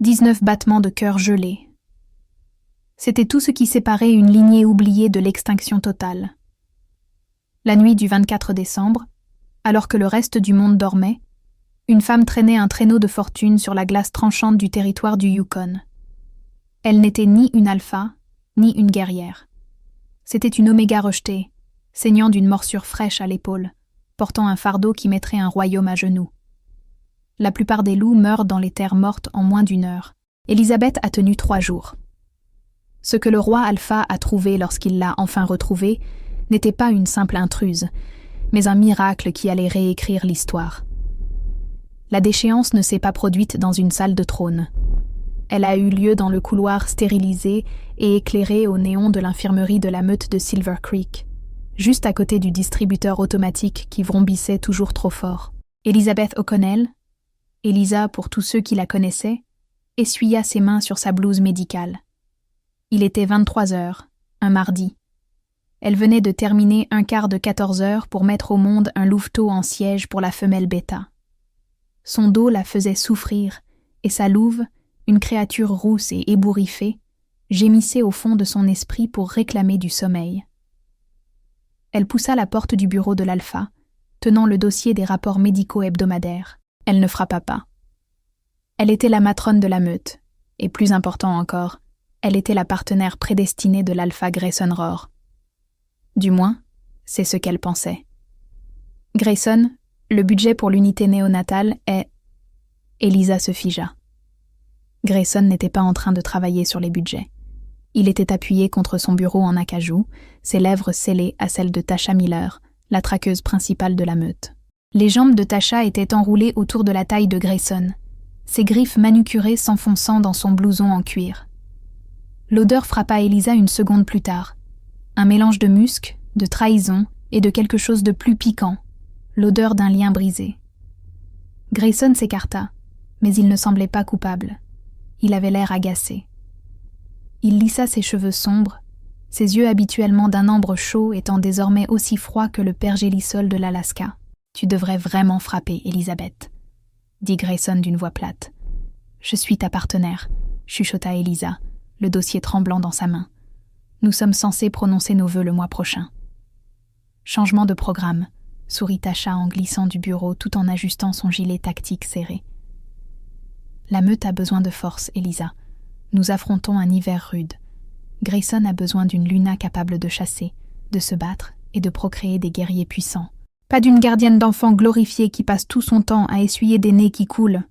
19 battements de cœur gelés. C'était tout ce qui séparait une lignée oubliée de l'extinction totale. La nuit du 24 décembre, alors que le reste du monde dormait, une femme traînait un traîneau de fortune sur la glace tranchante du territoire du Yukon. Elle n'était ni une alpha, ni une guerrière. C'était une oméga rejetée, saignant d'une morsure fraîche à l'épaule, portant un fardeau qui mettrait un royaume à genoux. La plupart des loups meurent dans les terres mortes en moins d'1 heure. Élisabeth a tenu 3 jours. Ce que le roi Alpha a trouvé lorsqu'il l'a enfin retrouvée n'était pas une simple intruse, mais un miracle qui allait réécrire l'histoire. La déchéance ne s'est pas produite dans une salle de trône. Elle a eu lieu dans le couloir stérilisé et éclairé au néon de l'infirmerie de la meute de Silver Creek, juste à côté du distributeur automatique qui vrombissait toujours trop fort. Elizabeth O'Connell, Elisa pour tous ceux qui la connaissaient, essuya ses mains sur sa blouse médicale. Il était 23 heures, un mardi. Elle venait de terminer un quart de 14 heures pour mettre au monde un louveteau en siège pour la femelle bêta. Son dos la faisait souffrir, et sa louve, une créature rousse et ébouriffée, gémissait au fond de son esprit pour réclamer du sommeil. Elle poussa la porte du bureau de l'Alpha, tenant le dossier des rapports médicaux hebdomadaires. Elle ne frappa pas. Elle était la matrone de la meute, et plus important encore, elle était la partenaire prédestinée de l'Alpha Grayson Roar. Du moins, c'est ce qu'elle pensait. Grayson, le budget pour l'unité néonatale est... Elisa se figea. Grayson n'était pas en train de travailler sur les budgets. Il était appuyé contre son bureau en acajou, ses lèvres scellées à celles de Tasha Miller, la traqueuse principale de la meute. Les jambes de Tasha étaient enroulées autour de la taille de Grayson, ses griffes manucurées s'enfonçant dans son blouson en cuir. L'odeur frappa Elisa une seconde plus tard. Un mélange de musc, de trahison et de quelque chose de plus piquant, l'odeur d'un lien brisé. Grayson s'écarta, mais il ne semblait pas coupable. Il avait l'air agacé. Il lissa ses cheveux sombres, ses yeux habituellement d'un ambre chaud étant désormais aussi froids que le pergélisol de l'Alaska. « Tu devrais vraiment frapper, Elisabeth, » dit Grayson d'une voix plate. « Je suis ta partenaire, » chuchota Elisa, le dossier tremblant dans sa main. « Nous sommes censés prononcer nos vœux le mois prochain. » Changement de programme, sourit Tasha en glissant du bureau tout en ajustant son gilet tactique serré. La meute a besoin de force, Elisa. Nous affrontons un hiver rude. Grayson a besoin d'une Luna capable de chasser, de se battre et de procréer des guerriers puissants. Pas d'une gardienne d'enfants glorifiée qui passe tout son temps à essuyer des nez qui coulent.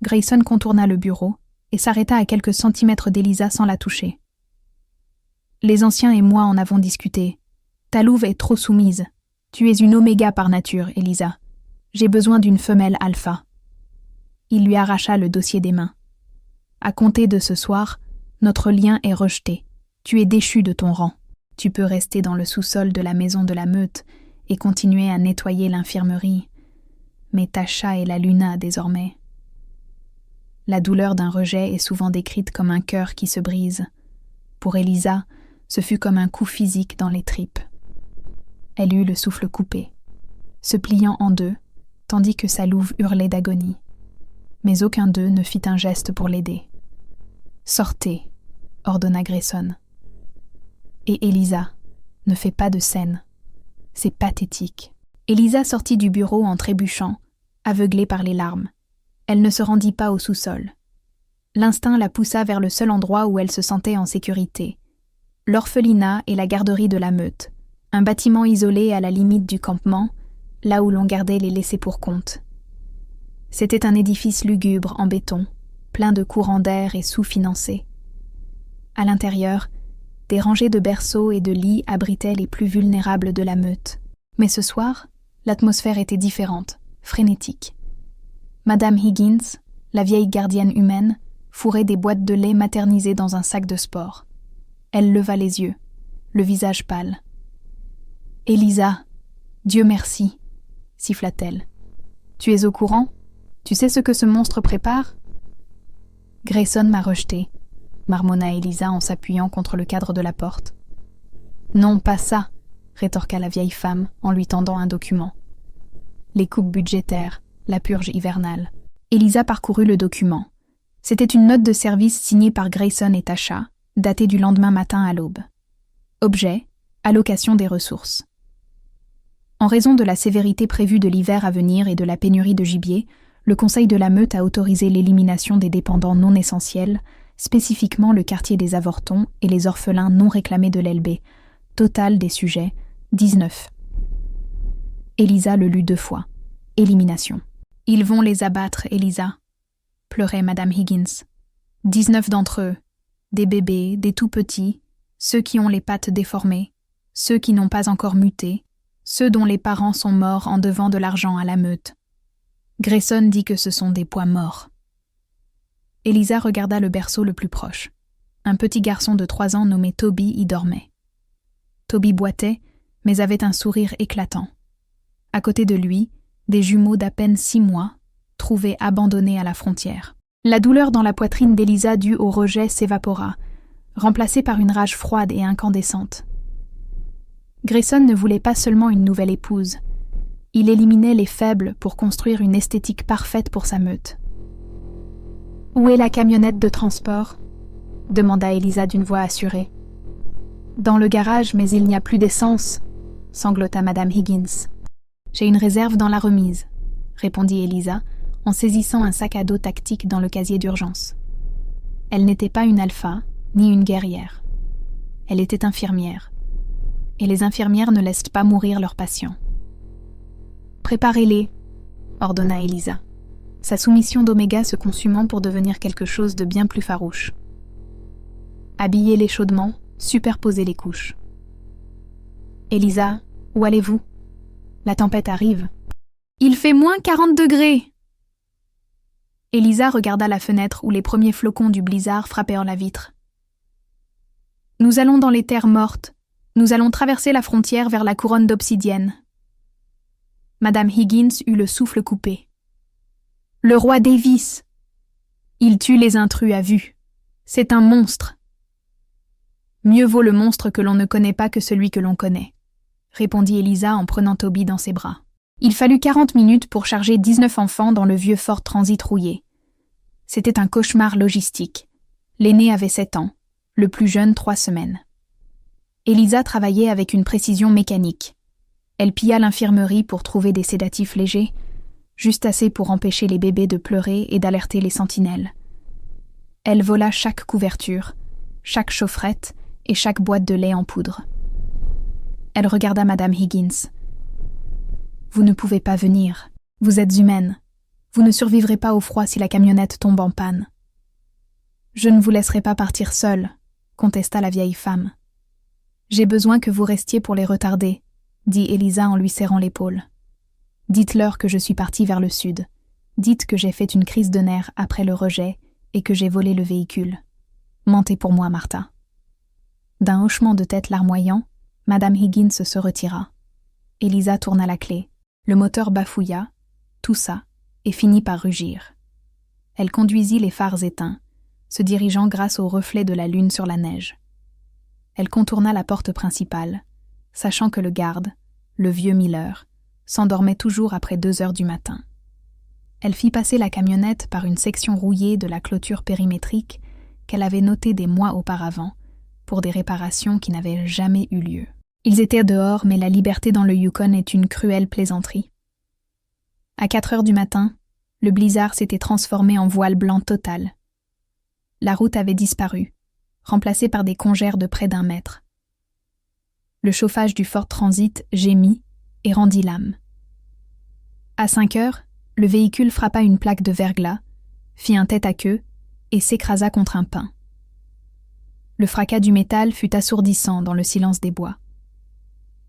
Grayson contourna le bureau et s'arrêta à quelques centimètres d'Elisa sans la toucher. Les anciens et moi en avons discuté. Ta louve est trop soumise. Tu es une oméga par nature, Elisa. J'ai besoin d'une femelle alpha. Il lui arracha le dossier des mains. À compter de ce soir, notre lien est rejeté. Tu es déchu de ton rang. Tu peux rester dans le sous-sol de la maison de la meute et continuer à nettoyer l'infirmerie. Mais Tasha est la Luna désormais. La douleur d'un rejet est souvent décrite comme un cœur qui se brise. Pour Elisa, ce fut comme un coup physique dans les tripes. Elle eut le souffle coupé, se pliant en deux, tandis que sa louve hurlait d'agonie. Mais aucun d'eux ne fit un geste pour l'aider. « Sortez !» ordonna Grayson. Et Elisa, ne fais pas de scène. C'est pathétique. Elisa sortit du bureau en trébuchant, aveuglée par les larmes. Elle ne se rendit pas au sous-sol. L'instinct la poussa vers le seul endroit où elle se sentait en sécurité. L'orphelinat et la garderie de la meute, un bâtiment isolé à la limite du campement, là où l'on gardait les laissés-pour-compte. C'était un édifice lugubre en béton, plein de courants d'air et sous-financé. À l'intérieur, des rangées de berceaux et de lits abritaient les plus vulnérables de la meute. Mais ce soir, l'atmosphère était différente, frénétique. Madame Higgins, la vieille gardienne humaine, fourrait des boîtes de lait maternisées dans un sac de sport. Elle leva les yeux, le visage pâle. « Elisa, Dieu merci !» siffla-t-elle. « Tu es au courant ? Tu sais ce que ce monstre prépare ?» « Grayson m'a rejetée, » marmonna Elisa en s'appuyant contre le cadre de la porte. « Non, pas ça !» rétorqua la vieille femme en lui tendant un document. Les coupes budgétaires, la purge hivernale. Elisa parcourut le document. C'était une note de service signée par Grayson et Tasha, datée du lendemain matin à l'aube. Objet, allocation des ressources. En raison de la sévérité prévue de l'hiver à venir et de la pénurie de gibier, le Conseil de la Meute a autorisé l'élimination des dépendants non essentiels, spécifiquement le quartier des Avortons et les orphelins non réclamés de l'LB. Total des sujets, 19. Elisa le lut 2 fois. Élimination. Ils vont les abattre, Elisa, pleurait Madame Higgins. 19 d'entre eux, des bébés, des tout-petits, ceux qui ont les pattes déformées, ceux qui n'ont pas encore muté, ceux dont les parents sont morts en devant de l'argent à la meute. Grayson dit que ce sont des poids morts. Elisa regarda le berceau le plus proche. Un petit garçon de 3 ans nommé Toby y dormait. Toby boitait, mais avait un sourire éclatant. À côté de lui, des jumeaux d'à peine 6 mois, trouvés abandonnés à la frontière. La douleur dans la poitrine d'Elisa due au rejet s'évapora, remplacée par une rage froide et incandescente. Grayson ne voulait pas seulement une nouvelle épouse. Il éliminait les faibles pour construire une esthétique parfaite pour sa meute. « Où est la camionnette de transport ?» demanda Elisa d'une voix assurée. « Dans le garage, mais il n'y a plus d'essence, » sanglota Madame Higgins. « J'ai une réserve dans la remise, » répondit Elisa, en saisissant un sac à dos tactique dans le casier d'urgence. Elle n'était pas une alpha, ni une guerrière. Elle était infirmière. Et les infirmières ne laissent pas mourir leurs patients. « Préparez-les, » ordonna Elisa, sa soumission d'Oméga se consumant pour devenir quelque chose de bien plus farouche. « Habillez-les chaudement, superposez les couches. »« Elisa, où allez-vous ? La tempête arrive. »« Il fait moins 40 degrés !» Elisa regarda la fenêtre où les premiers flocons du blizzard frappèrent la vitre. « Nous allons dans les terres mortes. Nous allons traverser la frontière vers la couronne d'obsidienne. » Madame Higgins eut le souffle coupé. « Le roi Davis. Il tue les intrus à vue. C'est un monstre. »« Mieux vaut le monstre que l'on ne connaît pas que celui que l'on connaît, » répondit Elisa en prenant Toby dans ses bras. Il fallut 40 minutes pour charger 19 enfants dans le vieux Ford Transit rouillé. C'était un cauchemar logistique. L'aîné avait 7 ans, le plus jeune 3 semaines. Elisa travaillait avec une précision mécanique. Elle pilla l'infirmerie pour trouver des sédatifs légers, juste assez pour empêcher les bébés de pleurer et d'alerter les sentinelles. Elle vola chaque couverture, chaque chaufferette et chaque boîte de lait en poudre. Elle regarda Madame Higgins. « Vous ne pouvez pas venir. Vous êtes humaine. Vous ne survivrez pas au froid si la camionnette tombe en panne. »« Je ne vous laisserai pas partir seule, » contesta la vieille femme. « J'ai besoin que vous restiez pour les retarder, » dit Elisa en lui serrant l'épaule. « Dites-leur que je suis partie vers le sud. Dites que j'ai fait une crise de nerfs après le rejet et que j'ai volé le véhicule. Mentez pour moi, Martha. » D'un hochement de tête larmoyant, Madame Higgins se retira. Elisa tourna la clé. Le moteur bafouilla, toussa et finit par rugir. Elle conduisit les phares éteints, se dirigeant grâce au reflet de la lune sur la neige. Elle contourna la porte principale, sachant que le garde, le vieux Miller, s'endormait toujours après 2 heures du matin. Elle fit passer la camionnette par une section rouillée de la clôture périmétrique qu'elle avait notée des mois auparavant, pour des réparations qui n'avaient jamais eu lieu. Ils étaient dehors, mais la liberté dans le Yukon est une cruelle plaisanterie. À 4 heures du matin, le blizzard s'était transformé en voile blanc total. La route avait disparu, remplacée par des congères de près d'1 mètre. Le chauffage du Ford Transit gémit et rendit l'âme. À 5 heures, le véhicule frappa une plaque de verglas, fit un tête-à-queue et s'écrasa contre un pin. Le fracas du métal fut assourdissant dans le silence des bois.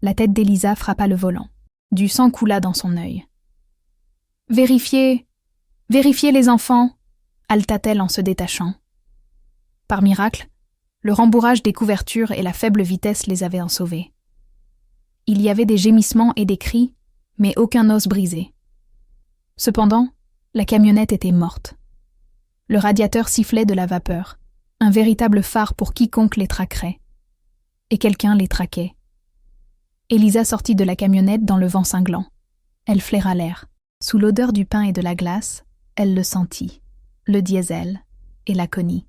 La tête d'Elisa frappa le volant. Du sang coula dans son œil. « Vérifiez les enfants !» haleta-t-elle en se détachant. Par miracle, le rembourrage des couvertures et la faible vitesse les avaient en sauvés. Il y avait des gémissements et des cris, mais aucun os brisé. Cependant, la camionnette était morte. Le radiateur sifflait de la vapeur, un véritable phare pour quiconque les traquerait. Et quelqu'un les traquait. Elisa sortit de la camionnette dans le vent cinglant. Elle flaira l'air. Sous l'odeur du pain et de la glace, elle le sentit, le diesel, et Laconie,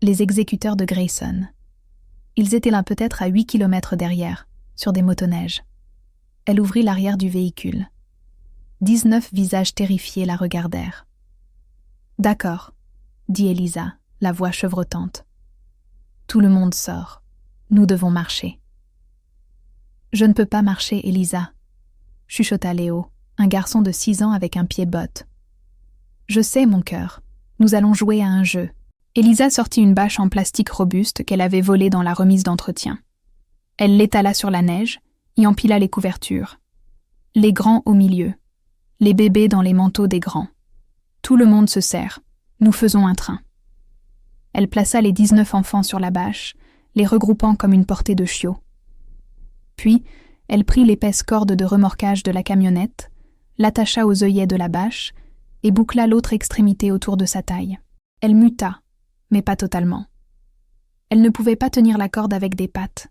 les exécuteurs de Grayson. Ils étaient là peut-être à 8 kilomètres derrière, sur des motoneiges. Elle ouvrit l'arrière du véhicule. 19 visages terrifiés la regardèrent. « D'accord, » dit Elisa, la voix chevrotante. « Tout le monde sort. Nous devons marcher. » « Je ne peux pas marcher, Elisa, » chuchota Léo, un garçon de 6 ans avec un pied-botte. « Je sais, mon cœur. Nous allons jouer à un jeu. » Elisa sortit une bâche en plastique robuste qu'elle avait volée dans la remise d'entretien. Elle l'étala sur la neige, y empila les couvertures. Les grands au milieu. Les bébés dans les manteaux des grands. Tout le monde se serre. Nous faisons un train. Elle plaça les 19 enfants sur la bâche, les regroupant comme une portée de chiots. Puis, elle prit l'épaisse corde de remorquage de la camionnette, l'attacha aux œillets de la bâche et boucla l'autre extrémité autour de sa taille. Elle muta, mais pas totalement. Elle ne pouvait pas tenir la corde avec des pattes.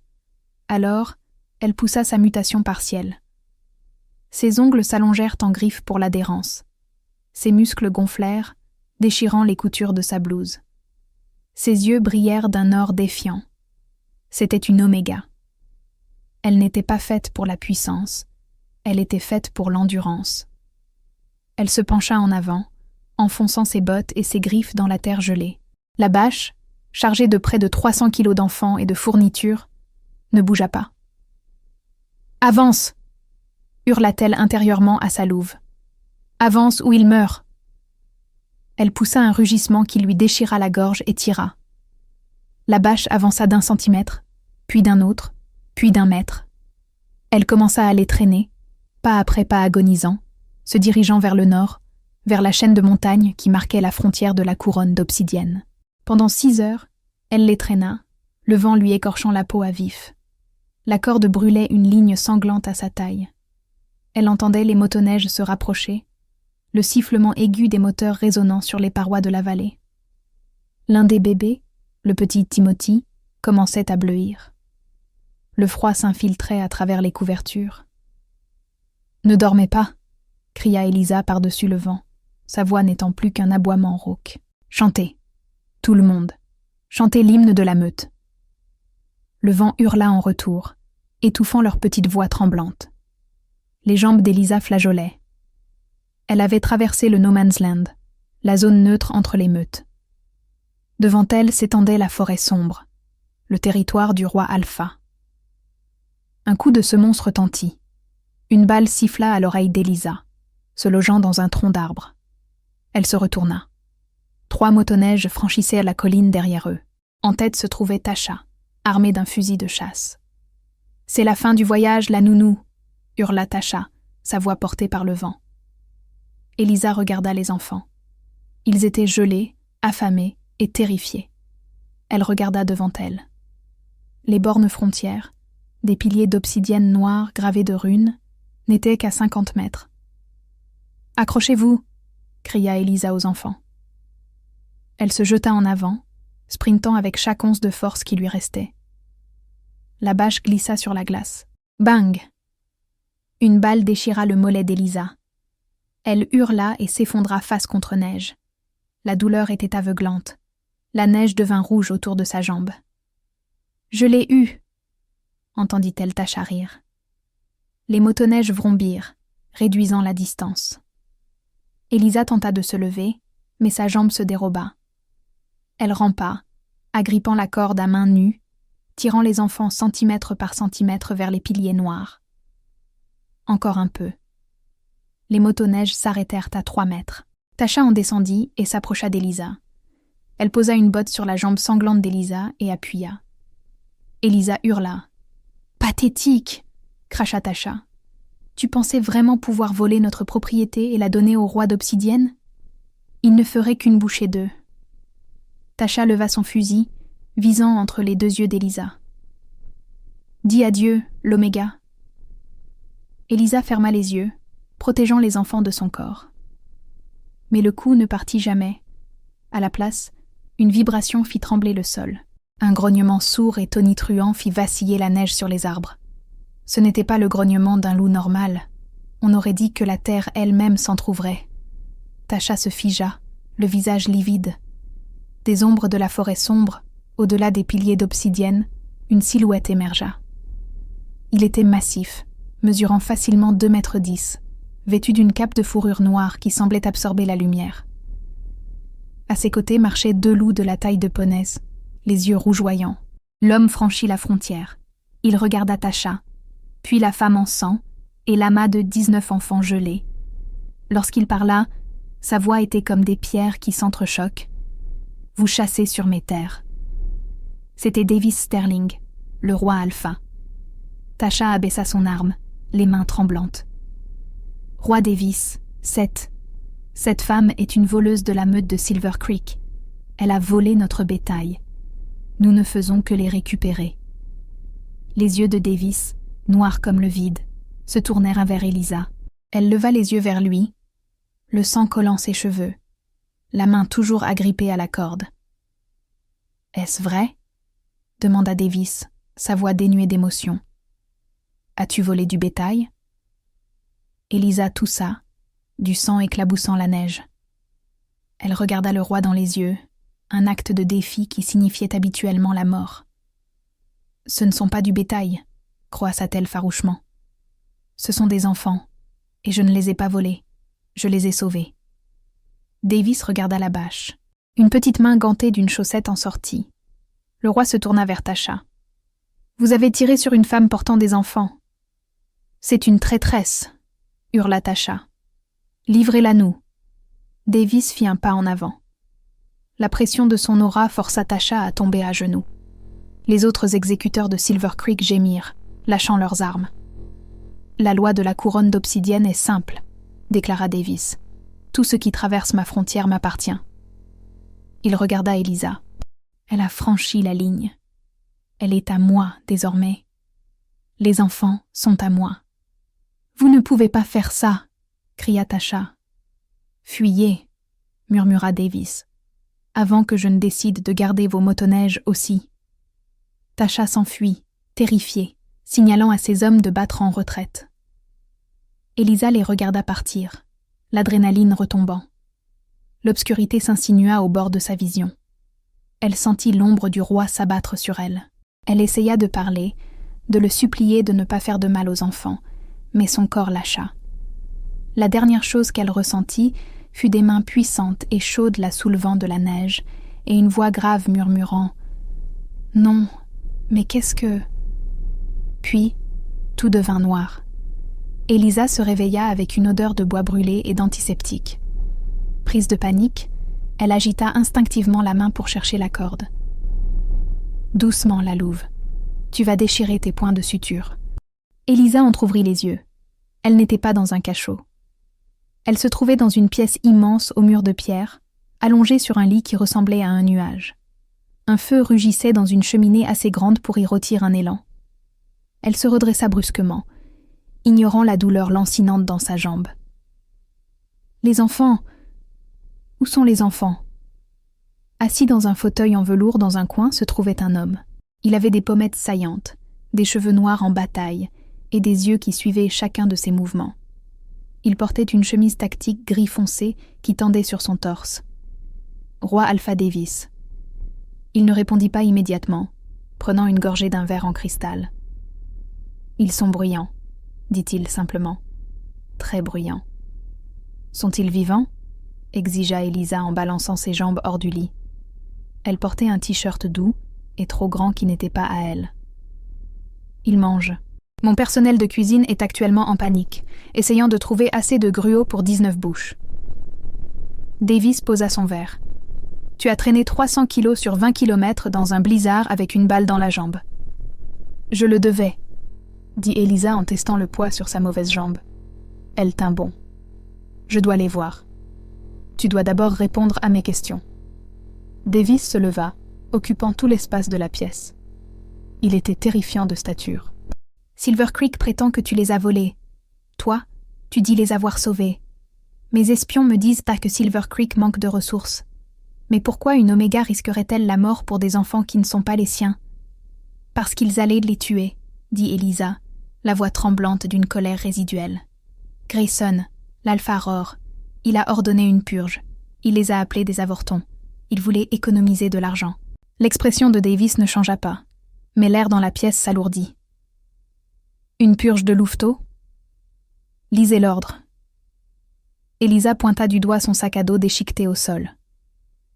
Alors, elle poussa sa mutation partielle. Ses ongles s'allongèrent en griffes pour l'adhérence. Ses muscles gonflèrent, déchirant les coutures de sa blouse. Ses yeux brillèrent d'un or défiant. C'était une oméga. Elle n'était pas faite pour la puissance, elle était faite pour l'endurance. Elle se pencha en avant, enfonçant ses bottes et ses griffes dans la terre gelée. La bâche, chargée de près de 300 kilos d'enfants et de fournitures, ne bougea pas. « Avance !» hurla-t-elle intérieurement à sa louve. « Avance ou il meurt !» Elle poussa un rugissement qui lui déchira la gorge et tira. La bâche avança d'1 centimètre, puis d'un autre, puis d'1 mètre. Elle commença à les traîner, pas après pas agonisant, se dirigeant vers le nord, vers la chaîne de montagnes qui marquait la frontière de la couronne d'obsidienne. Pendant 6 heures, elle les traîna, le vent lui écorchant la peau à vif. La corde brûlait une ligne sanglante à sa taille. Elle entendait les motoneiges se rapprocher, le sifflement aigu des moteurs résonnant sur les parois de la vallée. L'un des bébés, le petit Timothy, commençait à bleuir. Le froid s'infiltrait à travers les couvertures. « Ne dormez pas !» cria Elisa par-dessus le vent, sa voix n'étant plus qu'un aboiement rauque. « Chantez, tout le monde, chantez l'hymne de la meute. » Le vent hurla en retour, étouffant leurs petites voix tremblantes. Les jambes d'Elisa flageolaient. Elle avait traversé le No Man's Land, la zone neutre entre les meutes. Devant elle s'étendait la forêt sombre, le territoire du roi Alpha. Un coup de semonce retentit. Une balle siffla à l'oreille d'Elisa, se logeant dans un tronc d'arbre. Elle se retourna. 3 motoneiges franchissaient la colline derrière eux. En tête se trouvait Tasha, armée d'un fusil de chasse. « C'est la fin du voyage, la nounou !» hurla Tasha, sa voix portée par le vent. Elisa regarda les enfants. Ils étaient gelés, affamés et terrifiés. Elle regarda devant elle. Les bornes frontières, des piliers d'obsidienne noire gravés de runes, n'étaient qu'à 50 mètres. « Accrochez-vous !» cria Elisa aux enfants. Elle se jeta en avant, sprintant avec chaque once de force qui lui restait. La bâche glissa sur la glace. Bang! Une balle déchira le mollet d'Elisa. Elle hurla et s'effondra face contre neige. La douleur était aveuglante. La neige devint rouge autour de sa jambe. « Je l'ai eu !» entendit-elle Tasha rire. Les motoneiges vrombirent, réduisant la distance. Elisa tenta de se lever, mais sa jambe se déroba. Elle rampa, agrippant la corde à main nue, tirant les enfants centimètre par centimètre vers les piliers noirs. Encore un peu. Les motoneiges s'arrêtèrent à 3 mètres. Tasha en descendit et s'approcha d'Elisa. Elle posa une botte sur la jambe sanglante d'Elisa et appuya. Elisa hurla. « Pathétique !» cracha Tasha. « Tu pensais vraiment pouvoir voler notre propriété et la donner au roi d'Obsidienne ? Il ne ferait qu'une bouchée d'œufs. » Tasha leva son fusil, visant entre les 2 yeux d'Elisa. « Dis adieu, l'Oméga. » Elisa ferma les yeux, protégeant les enfants de son corps. Mais le coup ne partit jamais. À la place, une vibration fit trembler le sol. Un grognement sourd et tonitruant fit vaciller la neige sur les arbres. Ce n'était pas le grognement d'un loup normal. On aurait dit que la terre elle-même s'entr'ouvrait. Tasha se figea, le visage livide. Des ombres de la forêt sombre, au-delà des piliers d'obsidienne, une silhouette émergea. Il était massif, mesurant facilement 2,10 m, vêtu d'une cape de fourrure noire qui semblait absorber la lumière. À ses côtés marchaient 2 loups de la taille de poneys, les yeux rougeoyants. L'homme franchit la frontière. Il regarda Tasha, puis la femme en sang et l'amas de 19 enfants gelés. Lorsqu'il parla, sa voix était comme des pierres qui s'entrechoquent. « Vous chassez sur mes terres. » C'était Davis Sterling, le roi alpha. Tasha abaissa son arme, les mains tremblantes. « Roi Davis, cette femme est une voleuse de la meute de Silver Creek. Elle a volé notre bétail. Nous ne faisons que les récupérer. » Les yeux de Davis, noirs comme le vide, se tournèrent vers Elisa. Elle leva les yeux vers lui, le sang collant ses cheveux, la main toujours agrippée à la corde. « Est-ce vrai ?» demanda Davis, sa voix dénuée d'émotion. « As-tu volé du bétail ?» Elisa toussa, du sang éclaboussant la neige. Elle regarda le roi dans les yeux, un acte de défi qui signifiait habituellement la mort. « Ce ne sont pas du bétail, » croassa-t-elle farouchement. « Ce sont des enfants, et je ne les ai pas volés. Je les ai sauvés. » Davis regarda la bâche. Une petite main gantée d'une chaussette en sortit. Le roi se tourna vers Tasha. « Vous avez tiré sur une femme portant des enfants. »« C'est une traîtresse !» hurla Tasha. « Livrez-la nous. » Davis fit un pas en avant. La pression de son aura força Tasha à tomber à genoux. Les autres exécuteurs de Silver Creek gémirent, lâchant leurs armes. « La loi de la couronne d'obsidienne est simple, » déclara Davis. « Tout ce qui traverse ma frontière m'appartient. » Il regarda Elisa. Elle a franchi la ligne. Elle est à moi, désormais. Les enfants sont à moi. « Vous ne pouvez pas faire ça !» cria Tasha. « Fuyez !» murmura Davis. « Avant que je ne décide de garder vos motoneiges aussi. » Tasha s'enfuit, terrifiée, signalant à ses hommes de battre en retraite. Elisa les regarda partir, l'adrénaline retombant. L'obscurité s'insinua au bord de sa vision. Elle sentit l'ombre du roi s'abattre sur elle. Elle essaya de parler, de le supplier de ne pas faire de mal aux enfants, mais son corps lâcha. La dernière chose qu'elle ressentit fut des mains puissantes et chaudes la soulevant de la neige, et une voix grave murmurant « Non, mais qu'est-ce que… » Puis, tout devint noir. Elisa se réveilla avec une odeur de bois brûlé et d'antiseptique. Prise de panique, elle agita instinctivement la main pour chercher la corde. « Doucement, la louve. Tu vas déchirer tes points de suture. » Elisa entr'ouvrit les yeux. Elle n'était pas dans un cachot. Elle se trouvait dans une pièce immense aux murs de pierre, allongée sur un lit qui ressemblait à un nuage. Un feu rugissait dans une cheminée assez grande pour y rôtir un élan. Elle se redressa brusquement, ignorant la douleur lancinante dans sa jambe. « Les enfants… Où sont les enfants ?» Assis dans un fauteuil en velours dans un coin se trouvait un homme. Il avait des pommettes saillantes, des cheveux noirs en bataille et des yeux qui suivaient chacun de ses mouvements. Il portait une chemise tactique gris foncé qui tendait sur son torse. Roi Alpha Davis. Il ne répondit pas immédiatement, prenant une gorgée d'un verre en cristal. « Ils sont bruyants, » dit-il simplement. « Très bruyants. »« Sont-ils vivants ?» exigea Elisa en balançant ses jambes hors du lit. Elle portait un t-shirt doux et trop grand qui n'était pas à elle. « Ils mangent. Mon personnel de cuisine est actuellement en panique, essayant de trouver assez de gruau pour 19 bouches. » Davis posa son verre. « Tu as traîné 300 kilos sur 20 kilomètres dans un blizzard avec une balle dans la jambe. »« Je le devais, » dit Elisa en testant le poids sur sa mauvaise jambe. Elle tint bon. « Je dois les voir. Tu dois d'abord répondre à mes questions. » Davis se leva, occupant tout l'espace de la pièce. Il était terrifiant de stature. « Silver Creek prétend que tu les as volés. Toi, tu dis les avoir sauvés. Mes espions me disent pas que Silver Creek manque de ressources. Mais pourquoi une Oméga risquerait-elle la mort pour des enfants qui ne sont pas les siens ? » « Parce qu'ils allaient les tuer, » dit Elisa, la voix tremblante d'une colère résiduelle. « Grayson, l'Alpha Roar, il a ordonné une purge. Il les a appelés des avortons. Il voulait économiser de l'argent. L'expression de Davis ne changea pas, mais l'air dans la pièce s'alourdit. Une purge de louveteau? Lisez l'ordre. Elisa pointa du doigt son sac à dos déchiqueté au sol.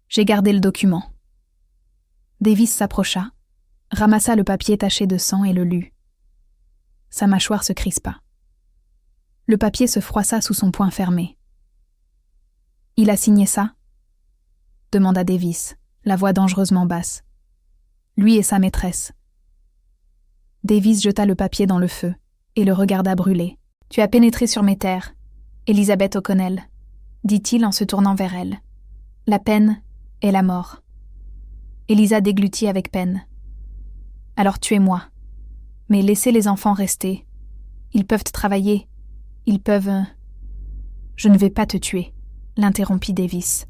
J'ai gardé le document. Davis s'approcha, ramassa le papier taché de sang et le lut. Sa mâchoire se crispa. Le papier se froissa sous son poing fermé. « Il a signé ça ?» demanda Davis, la voix dangereusement basse. Lui et sa maîtresse. Davis jeta le papier dans le feu et le regarda brûler. « Tu as pénétré sur mes terres, Elizabeth O'Connell, » dit-il en se tournant vers elle. « La peine est la mort. » Elisa déglutit avec peine. « Alors tuez-moi. Mais laissez les enfants rester. Ils peuvent travailler. Ils peuvent... » « Je ne vais pas te tuer, » l'interrompit Davis.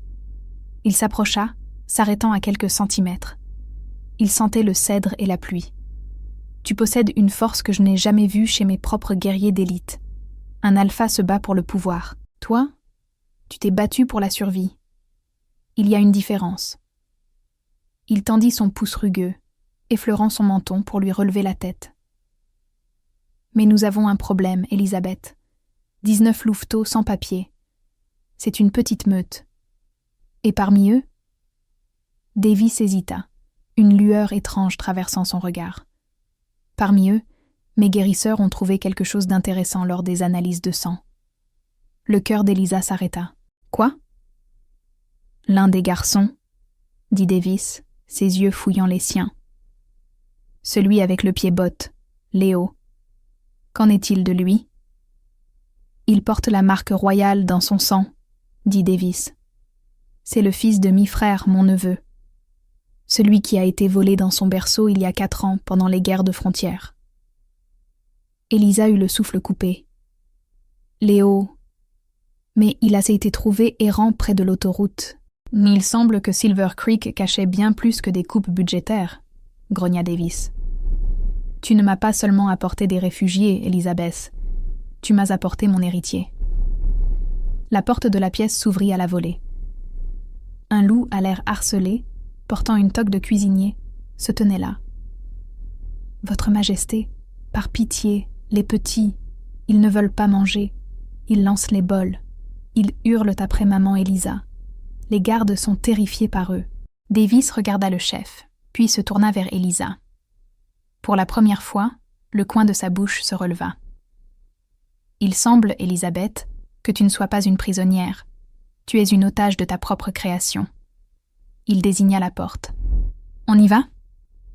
Il s'approcha, s'arrêtant à quelques centimètres. Il sentait le cèdre et la pluie. « Tu possèdes une force que je n'ai jamais vue chez mes propres guerriers d'élite. Un alpha se bat pour le pouvoir. Toi, tu t'es battu pour la survie. Il y a une différence. » Il tendit son pouce rugueux, effleurant son menton pour lui relever la tête. « Mais nous avons un problème, Elisabeth. 19 louveteaux sans papier. C'est une petite meute. Et parmi eux, Davis hésita, une lueur étrange traversant son regard. Parmi eux, mes guérisseurs ont trouvé quelque chose d'intéressant lors des analyses de sang. Le cœur d'Elisa s'arrêta. Quoi? L'un des garçons, dit Davis, ses yeux fouillant les siens. Celui avec le pied botte, Léo. Qu'en est-il de lui? Il porte la marque royale dans son sang, dit Davis. C'est le fils de mi-frère, mon neveu. Celui qui a été volé dans son berceau il y a 4 ans pendant les guerres de frontières. Elisa eut le souffle coupé. Léo... Mais il a été trouvé errant près de l'autoroute. Il semble que Silver Creek cachait bien plus que des coupes budgétaires, grogna Davis. Tu ne m'as pas seulement apporté des réfugiés, Elisabeth. Tu m'as apporté mon héritier. La porte de la pièce s'ouvrit à la volée. Un loup à l'air harcelé, portant une toque de cuisinier, se tenait là. « Votre Majesté, par pitié, les petits, ils ne veulent pas manger. Ils lancent les bols. Ils hurlent après maman Elisa. Les gardes sont terrifiés par eux. » Davis regarda le chef, puis se tourna vers Elisa. Pour la première fois, le coin de sa bouche se releva. « Il semble, Elisabeth, que tu ne sois pas une prisonnière. Tu es une otage de ta propre création. » Il désigna la porte. « On y va?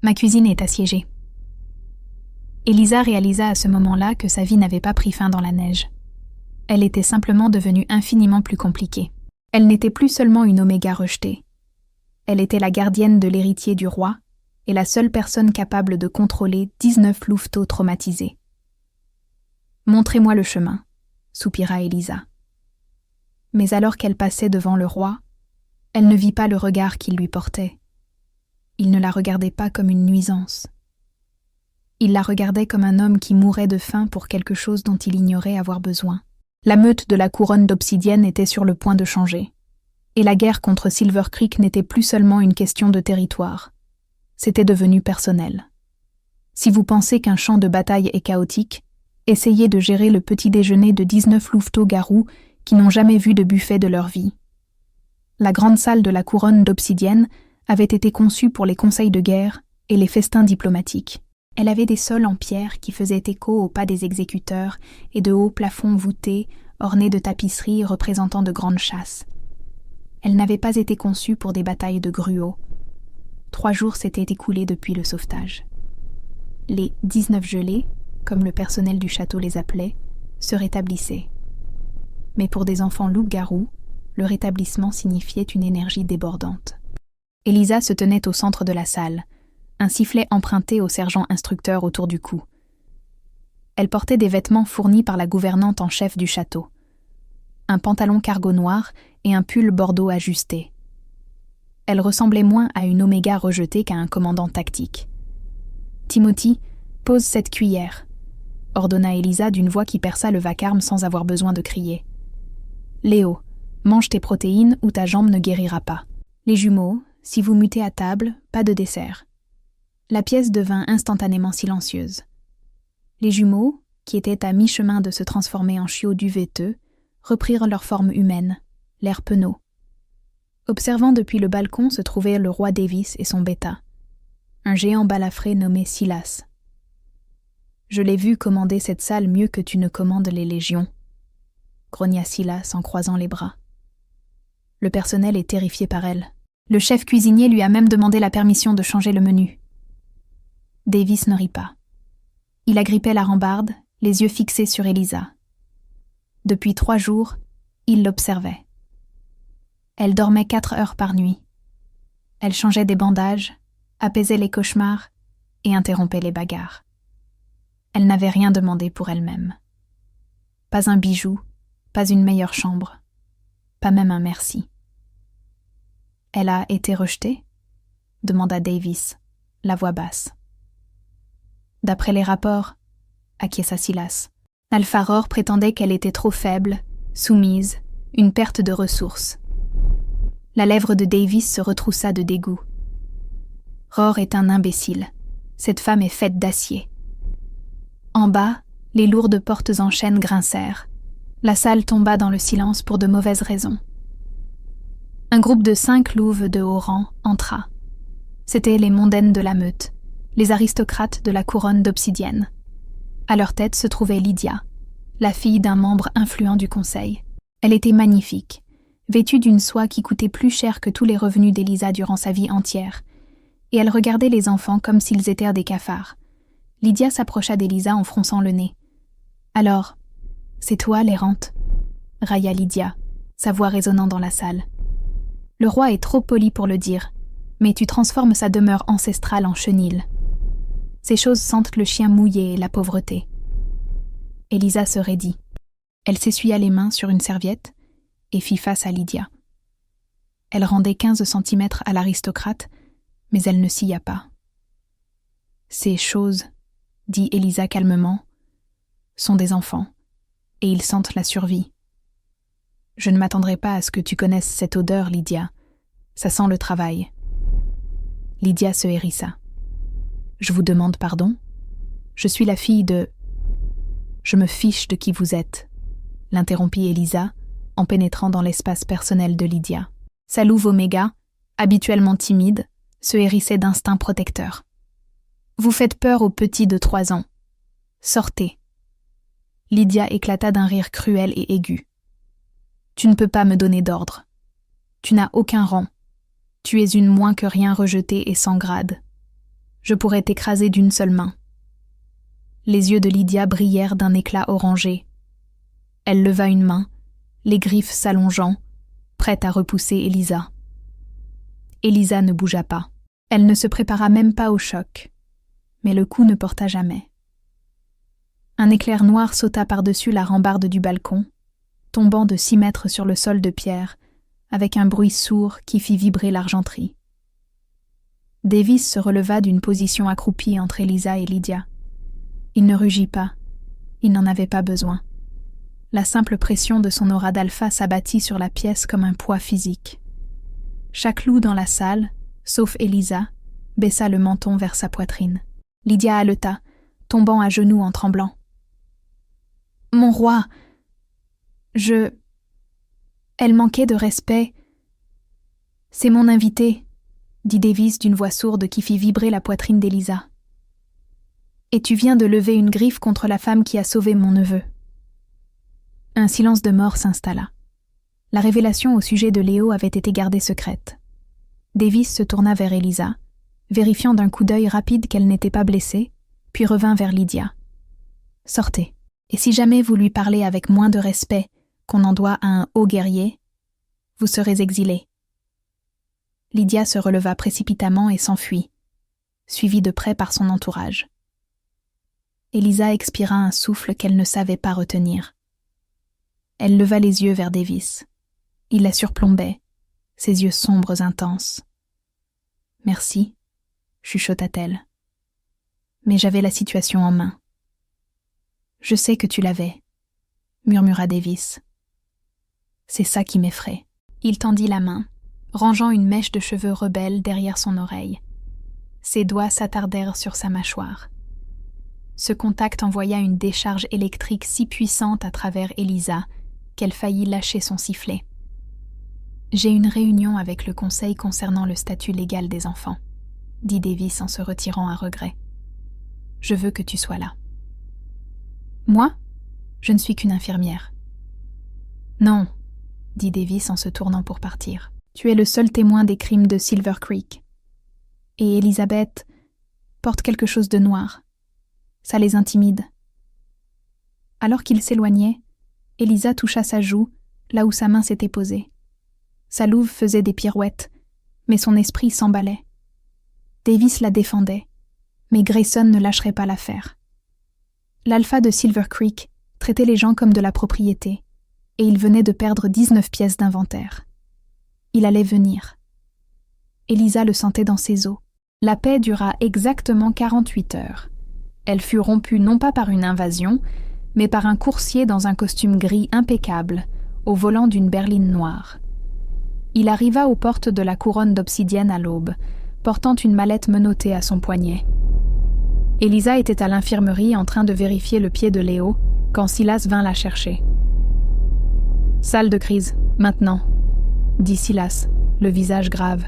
Ma cuisine est assiégée. » Elisa réalisa à ce moment-là que sa vie n'avait pas pris fin dans la neige. Elle était simplement devenue infiniment plus compliquée. Elle n'était plus seulement une oméga rejetée. Elle était la gardienne de l'héritier du roi et la seule personne capable de contrôler 19 louveteaux traumatisés. « Montrez-moi le chemin, » soupira Elisa. Mais alors qu'elle passait devant le roi, elle ne vit pas le regard qu'il lui portait. Il ne la regardait pas comme une nuisance. Il la regardait comme un homme qui mourait de faim pour quelque chose dont il ignorait avoir besoin. La meute de la couronne d'obsidienne était sur le point de changer. Et la guerre contre Silver Creek n'était plus seulement une question de territoire. C'était devenu personnel. Si vous pensez qu'un champ de bataille est chaotique, essayez de gérer le petit déjeuner de 19 louveteaux garous qui n'ont jamais vu de buffet de leur vie. La grande salle de la couronne d'obsidienne avait été conçue pour les conseils de guerre et les festins diplomatiques. Elle avait des sols en pierre qui faisaient écho aux pas des exécuteurs et de hauts plafonds voûtés ornés de tapisseries représentant de grandes chasses. Elle n'avait pas été conçue pour des batailles de gruots. 3 jours s'étaient écoulés depuis le sauvetage. Les 19 gelées, comme le personnel du château les appelait, se rétablissaient. Mais pour des enfants loups-garous, le rétablissement signifiait une énergie débordante. Elisa se tenait au centre de la salle, un sifflet emprunté au sergent instructeur autour du cou. Elle portait des vêtements fournis par la gouvernante en chef du château. Un pantalon cargo noir et un pull bordeaux ajusté. Elle ressemblait moins à une oméga rejetée qu'à un commandant tactique. « Timothy, pose cette cuillère », ordonna Elisa d'une voix qui perça le vacarme sans avoir besoin de crier. « Léo, mange tes protéines ou ta jambe ne guérira pas. » Les jumeaux, si vous mutez à table, pas de dessert. La pièce devint instantanément silencieuse. Les jumeaux, qui étaient à mi-chemin de se transformer en chiots duveteux, reprirent leur forme humaine, l'air penaud. Observant depuis le balcon se trouvaient le roi Davis et son bêta, un géant balafré nommé Silas. « Je l'ai vu commander cette salle mieux que tu ne commandes les légions, » grogna Silas en croisant les bras. Le personnel est terrifié par elle. Le chef cuisinier lui a même demandé la permission de changer le menu. Davis ne rit pas. Il agrippait la rambarde, les yeux fixés sur Elisa. Depuis 3 jours, il l'observait. Elle dormait 4 heures par nuit. Elle changeait des bandages, apaisait les cauchemars et interrompait les bagarres. Elle n'avait rien demandé pour elle-même. Pas un bijou, pas une meilleure chambre, pas même un merci. « Elle a été rejetée ?» demanda Davis, la voix basse. « D'après les rapports, » acquiesça Silas, Alpha-Roar prétendait qu'elle était trop faible, soumise, une perte de ressources. La lèvre de Davis se retroussa de dégoût. « Roar est un imbécile. Cette femme est faite d'acier. » En bas, les lourdes portes en chêne grincèrent. La salle tomba dans le silence pour de mauvaises raisons. Un groupe de 5 louves de haut rang entra. C'étaient les mondaines de la meute, les aristocrates de la couronne d'obsidienne. À leur tête se trouvait Lydia, la fille d'un membre influent du conseil. Elle était magnifique, vêtue d'une soie qui coûtait plus cher que tous les revenus d'Elisa durant sa vie entière, et elle regardait les enfants comme s'ils étaient des cafards. Lydia s'approcha d'Elisa en fronçant le nez. « Alors, c'est toi, l'errante ?» railla Lydia, sa voix résonnant dans la salle. « Le roi est trop poli pour le dire, mais tu transformes sa demeure ancestrale en chenil. Ces choses sentent le chien mouillé et la pauvreté. » Elisa se raidit. Elle s'essuya les mains sur une serviette et fit face à Lydia. Elle rendait 15 centimètres à l'aristocrate, mais elle ne scia pas. « Ces choses, » dit Elisa calmement, « sont des enfants, et ils sentent la survie. Je ne m'attendrai pas à ce que tu connaisses cette odeur, Lydia. Ça sent le travail. » Lydia se hérissa. « Je vous demande pardon. Je suis la fille de... » « Je me fiche de qui vous êtes, » l'interrompit Elisa, en pénétrant dans l'espace personnel de Lydia. Sa louve Oméga, habituellement timide, se hérissait d'instinct protecteur. « Vous faites peur aux petits de 3 ans. Sortez. » Lydia éclata d'un rire cruel et aigu. « Tu ne peux pas me donner d'ordre. Tu n'as aucun rang. Tu es une moins que rien rejetée et sans grade. Je pourrais t'écraser d'une seule main. » Les yeux de Lydia brillèrent d'un éclat orangé. Elle leva une main, les griffes s'allongeant, prête à repousser Elisa. Elisa ne bougea pas. Elle ne se prépara même pas au choc. Mais le coup ne porta jamais. Un éclair noir sauta par-dessus la rambarde du balcon, tombant de 6 mètres sur le sol de pierre, avec un bruit sourd qui fit vibrer l'argenterie. Davis se releva d'une position accroupie entre Elisa et Lydia. Il ne rugit pas. Il n'en avait pas besoin. La simple pression de son aura d'alpha s'abattit sur la pièce comme un poids physique. Chaque loup dans la salle, sauf Elisa, baissa le menton vers sa poitrine. Lydia haleta, tombant à genoux en tremblant. « Mon roi, Elle manquait de respect. »« C'est mon invité, » dit Davis d'une voix sourde qui fit vibrer la poitrine d'Elisa. « Et tu viens de lever une griffe contre la femme qui a sauvé mon neveu. » Un silence de mort s'installa. La révélation au sujet de Léo avait été gardée secrète. Davis se tourna vers Elisa, vérifiant d'un coup d'œil rapide qu'elle n'était pas blessée, puis revint vers Lydia. « Sortez. Et si jamais vous lui parlez avec moins de respect qu'on en doit à un haut guerrier, vous serez exilés. » Lydia se releva précipitamment et s'enfuit, suivie de près par son entourage. Elisa expira un souffle qu'elle ne savait pas retenir. Elle leva les yeux vers Davis. Il la surplombait, ses yeux sombres intenses. « Merci, » chuchota-t-elle. « Mais j'avais la situation en main. »« Je sais que tu l'avais, » murmura Davis. « C'est ça qui m'effraie. » Il tendit la main, rangeant une mèche de cheveux rebelle derrière son oreille. Ses doigts s'attardèrent sur sa mâchoire. Ce contact envoya une décharge électrique si puissante à travers Elisa qu'elle faillit lâcher son sifflet. « J'ai une réunion avec le conseil concernant le statut légal des enfants, » dit Davis en se retirant à regret. « Je veux que tu sois là. »« Moi ? Je ne suis qu'une infirmière. »« Non, » dit Davis en se tournant pour partir. « Tu es le seul témoin des crimes de Silver Creek. Et Elizabeth porte quelque chose de noir. Ça les intimide. » Alors qu'il s'éloignait, Elisa toucha sa joue, là où sa main s'était posée. Sa louve faisait des pirouettes, mais son esprit s'emballait. Davis la défendait, mais Grayson ne lâcherait pas l'affaire. L'alpha de Silver Creek traitait les gens comme de la propriété, et il venait de perdre 19 pièces d'inventaire. Il allait venir. Elisa le sentait dans ses os. La paix dura exactement 48 heures. Elle fut rompue non pas par une invasion, mais par un coursier dans un costume gris impeccable, au volant d'une berline noire. Il arriva aux portes de la couronne d'obsidienne à l'aube, portant une mallette menottée à son poignet. Elisa était à l'infirmerie en train de vérifier le pied de Léo quand Silas vint la chercher. « Salle de crise, maintenant », dit Silas, le visage grave.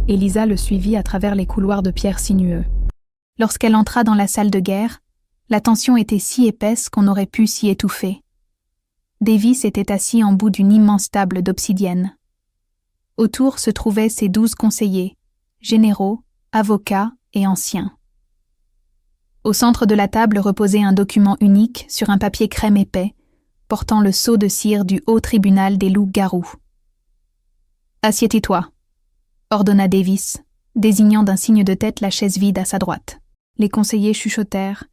Elisa le suivit à travers les couloirs de pierre sinueux. Lorsqu'elle entra dans la salle de guerre, la tension était si épaisse qu'on aurait pu s'y étouffer. Davis était assis en bout d'une immense table d'obsidienne. Autour se trouvaient ses 12 conseillers, généraux, avocats et anciens. Au centre de la table reposait un document unique sur un papier crème épais, portant le sceau de cire du haut tribunal des loups-garous. « Assieds-toi », ordonna Davis, désignant d'un signe de tête la chaise vide à sa droite. Les conseillers chuchotèrent.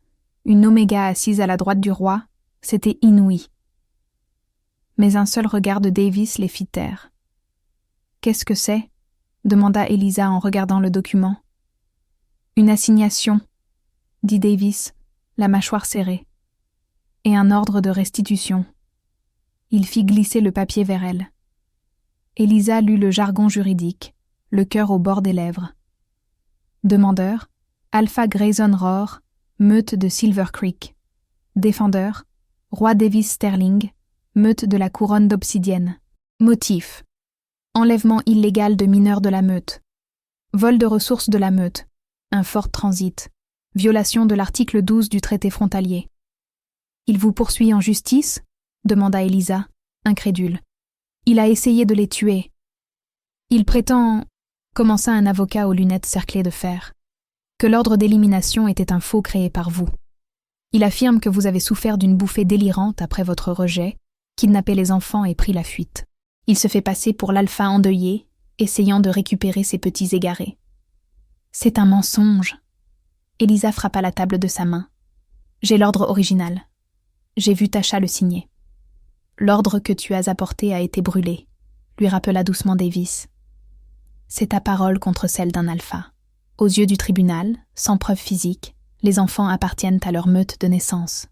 Une oméga assise à la droite du roi, c'était inouï. Mais un seul regard de Davis les fit taire. « Qu'est-ce que c'est » demanda Elisa en regardant le document. « Une assignation » dit Davis, la mâchoire serrée. « Et un ordre de restitution. » Il fit glisser le papier vers elle. Elisa lut le jargon juridique, le cœur au bord des lèvres. Demandeur, Alpha Grayson Roar, meute de Silver Creek. Défendeur, Roi Davis Sterling, meute de la couronne d'obsidienne. Motif, enlèvement illégal de mineurs de la meute. Vol de ressources de la meute, un fort transit. Violation de l'article 12 du traité frontalier. « Il vous poursuit en justice » demanda Elisa, incrédule. « Il a essayé de les tuer. »« Il prétend » commença un avocat aux lunettes cerclées de fer, « que l'ordre d'élimination était un faux créé par vous. Il affirme que vous avez souffert d'une bouffée délirante après votre rejet, kidnappé les enfants et pris la fuite. Il se fait passer pour l'alpha endeuillé, essayant de récupérer ses petits égarés. »« C'est un mensonge !» Elisa frappa la table de sa main. « J'ai l'ordre original. J'ai vu Tasha le signer. »« L'ordre que tu as apporté a été brûlé, » lui rappela doucement Davis. « C'est ta parole contre celle d'un alpha. Aux yeux du tribunal, sans preuve physique, les enfants appartiennent à leur meute de naissance. »«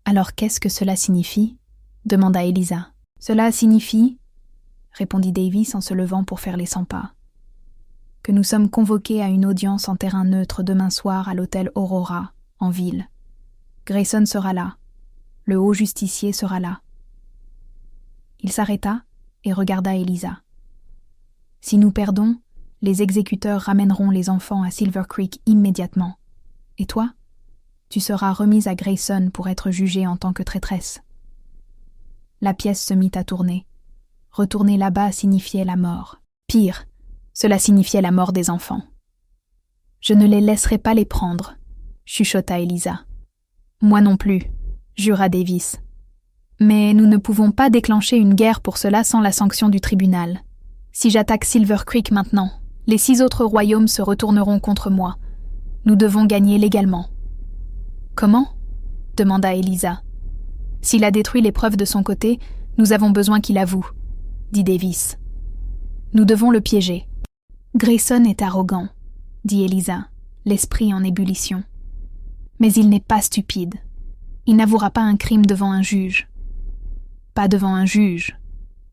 Alors qu'est-ce que cela signifie » demanda Elisa. « Cela signifie, » répondit Davis en se levant pour faire les 100 pas, « que nous sommes convoqués à une audience en terrain neutre demain soir à l'hôtel Aurora, en ville. Grayson sera là. Le haut justicier sera là. » Il s'arrêta et regarda Elisa. « Si nous perdons, les exécuteurs ramèneront les enfants à Silver Creek immédiatement. Et toi, tu seras remise à Grayson pour être jugée en tant que traîtresse. » La pièce se mit à tourner. Retourner là-bas signifiait la mort. Pire, cela signifiait la mort des enfants. « Je ne les laisserai pas les prendre, » chuchota Elisa. « Moi non plus, » jura Davis. « Mais nous ne pouvons pas déclencher une guerre pour cela sans la sanction du tribunal. Si j'attaque Silver Creek maintenant, les 6 autres royaumes se retourneront contre moi. Nous devons gagner légalement. »« Comment ?» demanda Elisa. « S'il a détruit les preuves de son côté, nous avons besoin qu'il avoue, » dit Davis. « Nous devons le piéger. »« Grayson est arrogant, » dit Elisa, l'esprit en ébullition. « Mais il n'est pas stupide. Il n'avouera pas un crime devant un juge. »« Pas devant un juge, »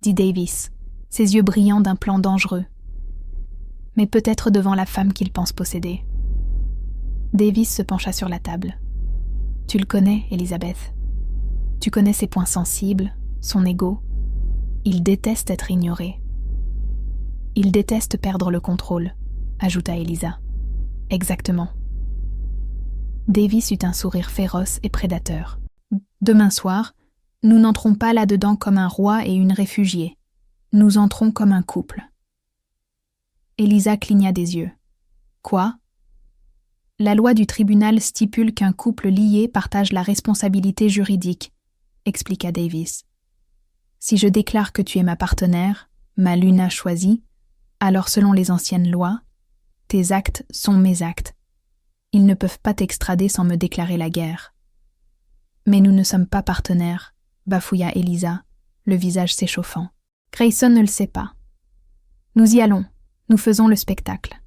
dit Davis. ses yeux brillants d'un plan dangereux. Mais peut-être devant la femme qu'il pense posséder. Davis se pencha sur la table. « Tu le connais, Elizabeth. Tu connais ses points sensibles, son ego. Il déteste être ignoré. Il déteste perdre le contrôle, ajouta Elisa. Exactement. Davis eut un sourire féroce et prédateur. Demain soir, nous n'entrons pas là-dedans comme un roi et une réfugiée. Nous entrons comme un couple. Elisa cligna des yeux. Quoi? La loi du tribunal stipule qu'un couple lié partage la responsabilité juridique, expliqua Davis. Si je déclare que tu es ma partenaire, ma Luna choisie, alors selon les anciennes lois, tes actes sont mes actes. Ils ne peuvent pas t'extrader sans me déclarer la guerre. Mais nous ne sommes pas partenaires, bafouilla Elisa, le visage s'échauffant. Grayson ne le sait pas. Nous y allons, nous faisons le spectacle.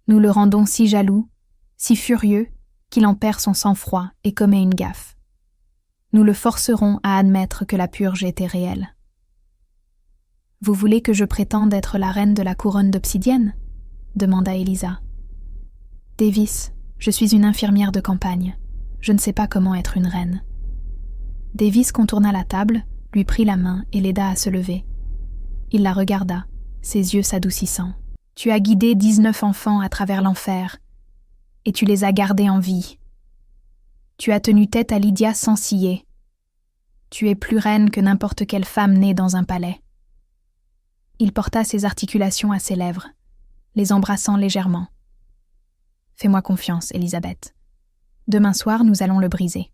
Nous le rendons si jaloux, si furieux, qu'il en perd son sang-froid et commet une gaffe. Nous le forcerons à admettre que la purge était réelle. Vous voulez que je prétende être la reine de la couronne d'obsidienne? Demanda Elisa. Davis, je suis une infirmière de campagne. Je ne sais pas comment être une reine. Davis contourna la table, lui prit la main et l'aida à se lever. Il la regarda, ses yeux s'adoucissant. Tu as guidé 19 enfants à travers l'enfer, et tu les as gardés en vie. Tu as tenu tête à Lydia sans ciller. Tu es plus reine que n'importe quelle femme née dans un palais. Il porta ses articulations à ses lèvres, les embrassant légèrement. Fais-moi confiance, Elisabeth. Demain soir, nous allons le briser.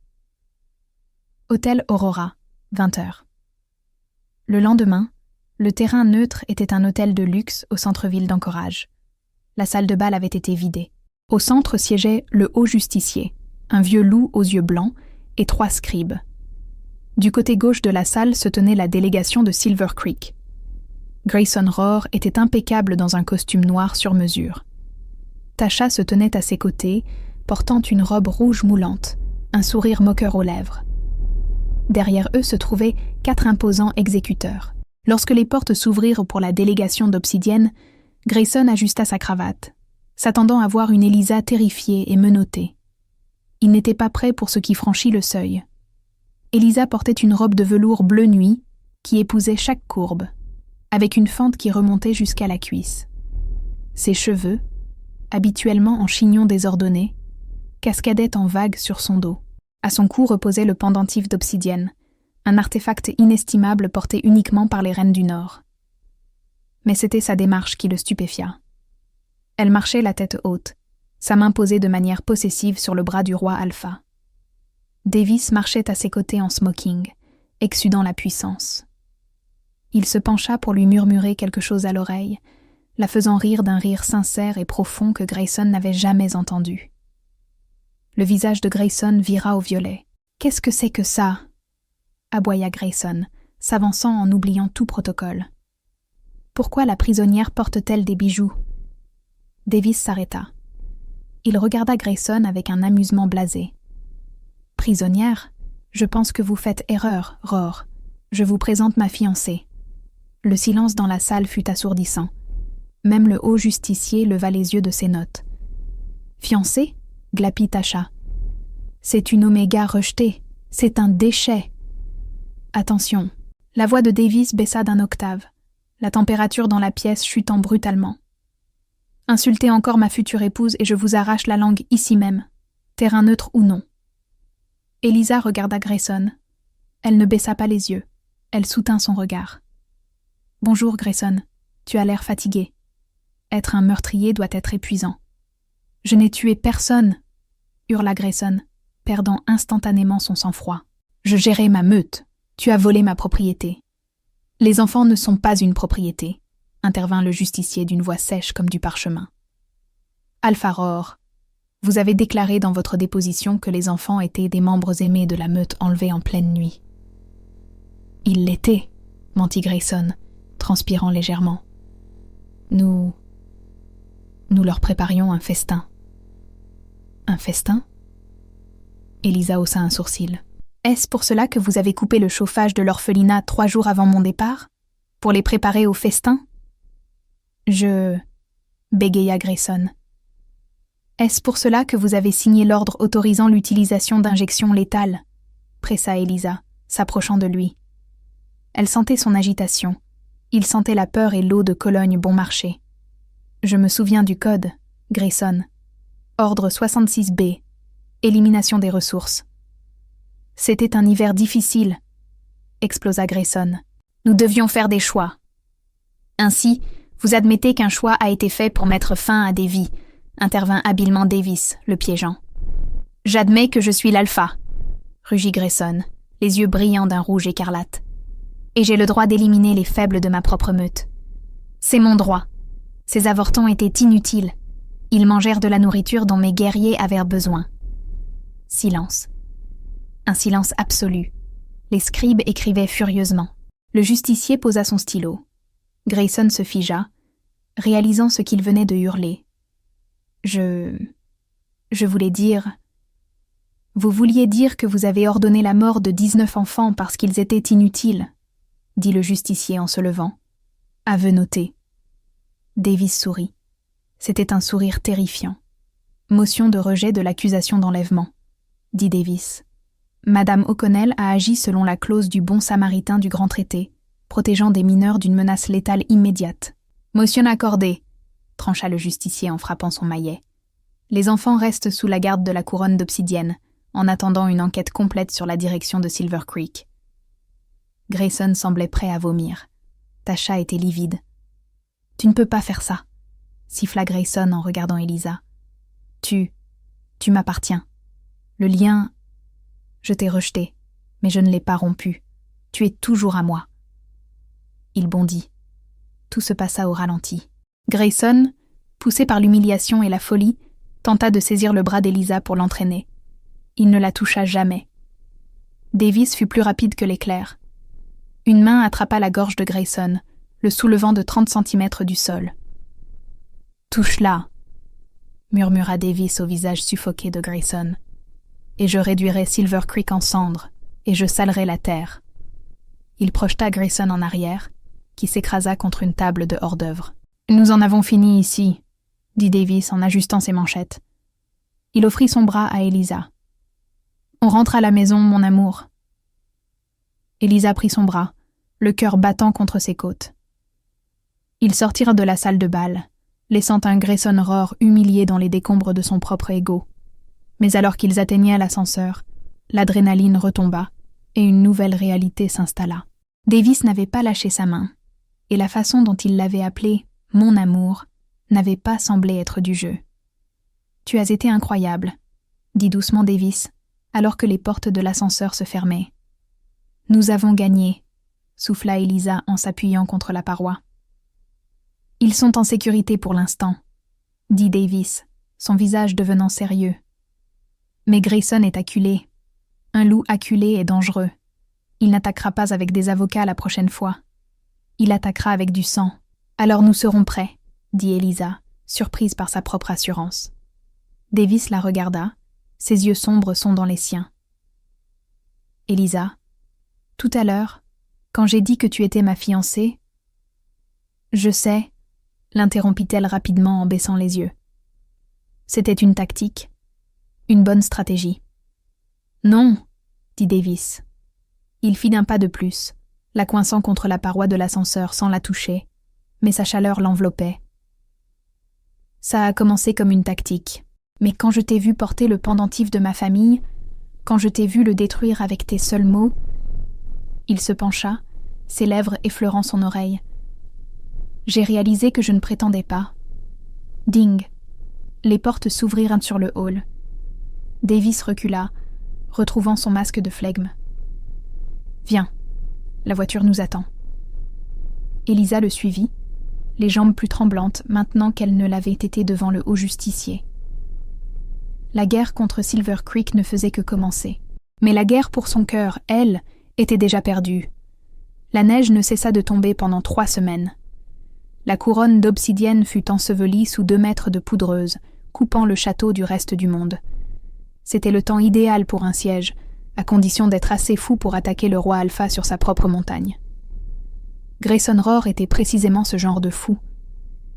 Hôtel Aurora, 20h. Le lendemain, le terrain neutre était un hôtel de luxe au centre-ville d'Anchorage. La salle de bal avait été vidée. Au centre siégeait le haut justicier, un vieux loup aux yeux blancs, et 3 scribes. Du côté gauche de la salle se tenait la délégation de Silver Creek. Grayson Rohr était impeccable dans un costume noir sur mesure. Tasha se tenait à ses côtés, portant une robe rouge moulante, un sourire moqueur aux lèvres. Derrière eux se trouvaient 4 imposants exécuteurs. Lorsque les portes s'ouvrirent pour la délégation d'Obsidienne, Grayson ajusta sa cravate, s'attendant à voir une Elisa terrifiée et menottée. Il n'était pas prêt pour ce qui franchit le seuil. Elisa portait une robe de velours bleu nuit qui épousait chaque courbe, avec une fente qui remontait jusqu'à la cuisse. Ses cheveux, habituellement en chignon désordonné, cascadaient en vagues sur son dos. À son cou reposait le pendentif d'obsidienne, un artefact inestimable porté uniquement par les reines du Nord. Mais c'était sa démarche qui le stupéfia. Elle marchait la tête haute, sa main posée de manière possessive sur le bras du roi Alpha. Davis marchait à ses côtés en smoking, exsudant la puissance. Il se pencha pour lui murmurer quelque chose à l'oreille, la faisant rire d'un rire sincère et profond que Grayson n'avait jamais entendu. Le visage de Grayson vira au violet. « Qu'est-ce que c'est que ça ?» aboya Grayson, s'avançant en oubliant tout protocole. « Pourquoi la prisonnière porte-t-elle des bijoux ?» Davis s'arrêta. Il regarda Grayson avec un amusement blasé. « Prisonnière, je pense que vous faites erreur, Rohr. Je vous présente ma fiancée. » Le silence dans la salle fut assourdissant. Même le haut justicier leva les yeux de ses notes. « Fiancée ?» glapit Tasha. « C'est une oméga rejetée. C'est un déchet. » Attention. La voix de Davis baissa d'un octave, la température dans la pièce chutant brutalement. « Insultez encore ma future épouse et je vous arrache la langue ici même, terrain neutre ou non. » Elisa regarda Grayson. Elle ne baissa pas les yeux. Elle soutint son regard. « Bonjour, Grayson. Tu as l'air fatigué. Être un meurtrier doit être épuisant. »« Je n'ai tué personne !» hurla Grayson, perdant instantanément son sang-froid. « Je gérais ma meute. Tu as volé ma propriété. »« Les enfants ne sont pas une propriété », intervint le justicier d'une voix sèche comme du parchemin. « Alpha Rohr, vous avez déclaré dans votre déposition que les enfants étaient des membres aimés de la meute enlevée en pleine nuit. »« Ils l'étaient, » mentit Grayson, transpirant légèrement. « Nous leur préparions un festin. » « Un festin ?» Elisa haussa un sourcil. « Est-ce pour cela que vous avez coupé le chauffage de l'orphelinat 3 jours avant mon départ ? Pour les préparer au festin ? Bégaya Grayson. Est-ce pour cela que vous avez signé l'ordre autorisant l'utilisation d'injections létales ? Pressa Eliza, s'approchant de lui. Elle sentait son agitation. Il sentait la peur et l'eau de Cologne bon marché. Je me souviens du code, Grayson. Ordre 66B. Élimination des ressources. C'était un hiver difficile, explosa Grayson. Nous devions faire des choix. Ainsi, vous admettez qu'un choix a été fait pour mettre fin à des vies, intervint habilement Davis, le piégeant. J'admets que je suis l'alpha, rugit Grayson, les yeux brillants d'un rouge écarlate. Et j'ai le droit d'éliminer les faibles de ma propre meute. C'est mon droit. Ces avortons étaient inutiles. Ils mangèrent de la nourriture dont mes guerriers avaient besoin. Silence. Un silence absolu. Les scribes écrivaient furieusement. Le justicier posa son stylo. Grayson se figea, réalisant ce qu'il venait de hurler. Je voulais dire... Vous vouliez dire que vous avez ordonné la mort de 19 enfants parce qu'ils étaient inutiles, dit le justicier en se levant. Aveu noté. Davis sourit. C'était un sourire terrifiant. Motion de rejet de l'accusation d'enlèvement, dit Davis. Madame O'Connell a agi selon la clause du bon samaritain du Grand Traité, protégeant des mineurs d'une menace létale immédiate. Motion accordée, trancha le justicier en frappant son maillet. Les enfants restent sous la garde de la couronne d'obsidienne, en attendant une enquête complète sur la direction de Silver Creek. Grayson semblait prêt à vomir. Tasha était livide. « Tu ne peux pas faire ça », siffla Grayson en regardant Eliza. « Tu m'appartiens. Le lien... Je t'ai rejeté, mais je ne l'ai pas rompu. Tu es toujours à moi. » Il bondit. Tout se passa au ralenti. Grayson, poussé par l'humiliation et la folie, tenta de saisir le bras d'Eliza pour l'entraîner. Il ne la toucha jamais. Davis fut plus rapide que l'éclair. Une main attrapa la gorge de Grayson, le soulevant de 30 centimètres du sol. « Touche-la !» murmura Davis au visage suffoqué de Grayson. « Et je réduirai Silver Creek en cendres, et je salerai la terre. » Il projeta Grayson en arrière, qui s'écrasa contre une table de hors-d'œuvre. « Nous en avons fini ici, » dit Davis en ajustant ses manchettes. Il offrit son bras à Eliza. « On rentre à la maison, mon amour. » Eliza prit son bras, le cœur battant contre ses côtes. Ils sortirent de la salle de bal, laissant un Grayson Rohr humilié dans les décombres de son propre ego. Mais alors qu'ils atteignaient l'ascenseur, l'adrénaline retomba et une nouvelle réalité s'installa. Davis n'avait pas lâché sa main, et la façon dont il l'avait appelé « mon amour » n'avait pas semblé être du jeu. « Tu as été incroyable », dit doucement Davis, alors que les portes de l'ascenseur se fermaient. « Nous avons gagné », souffla Eliza en s'appuyant contre la paroi. « Ils sont en sécurité pour l'instant », dit Davis, son visage devenant sérieux. Mais Grayson est acculé. Un loup acculé est dangereux. Il n'attaquera pas avec des avocats la prochaine fois. Il attaquera avec du sang. Alors nous serons prêts, dit Eliza, surprise par sa propre assurance. Davis la regarda, ses yeux sombres sondant les siens. Eliza, tout à l'heure, quand j'ai dit que tu étais ma fiancée... Je sais, l'interrompit-elle rapidement en baissant les yeux. C'était une tactique. Une bonne stratégie. Non, dit Davis. Il fit d'un pas de plus, la coinçant contre la paroi de l'ascenseur sans la toucher, mais sa chaleur l'enveloppait. Ça a commencé comme une tactique, mais quand je t'ai vu porter le pendentif de ma famille, quand je t'ai vu le détruire avec tes seuls mots... Il se pencha, ses lèvres effleurant son oreille. J'ai réalisé que je ne prétendais pas. Ding! Les portes s'ouvrirent sur le hall. Davis recula, retrouvant son masque de flegme. « Viens, la voiture nous attend. » Eliza le suivit, les jambes plus tremblantes maintenant qu'elle ne l'avait été devant le haut justicier. La guerre contre Silver Creek ne faisait que commencer. Mais la guerre pour son cœur, elle, était déjà perdue. La neige ne cessa de tomber pendant 3 semaines. La couronne d'obsidienne fut ensevelie sous 2 mètres de poudreuse, coupant le château du reste du monde. C'était le temps idéal pour un siège, à condition d'être assez fou pour attaquer le roi Alpha sur sa propre montagne. Grayson Rohr était précisément ce genre de fou.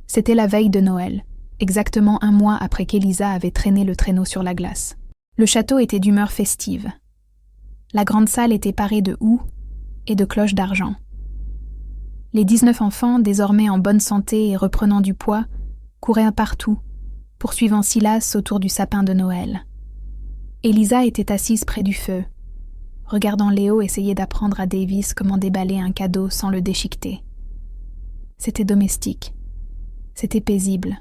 C'était la veille de Noël, exactement 1 mois après qu'Elisa avait traîné le traîneau sur la glace. Le château était d'humeur festive. La grande salle était parée de houx et de cloches d'argent. Les 19 enfants, désormais en bonne santé et reprenant du poids, couraient partout, poursuivant Silas autour du sapin de Noël. Elisa était assise près du feu, regardant Léo essayer d'apprendre à Davis comment déballer un cadeau sans le déchiqueter. C'était domestique. C'était paisible.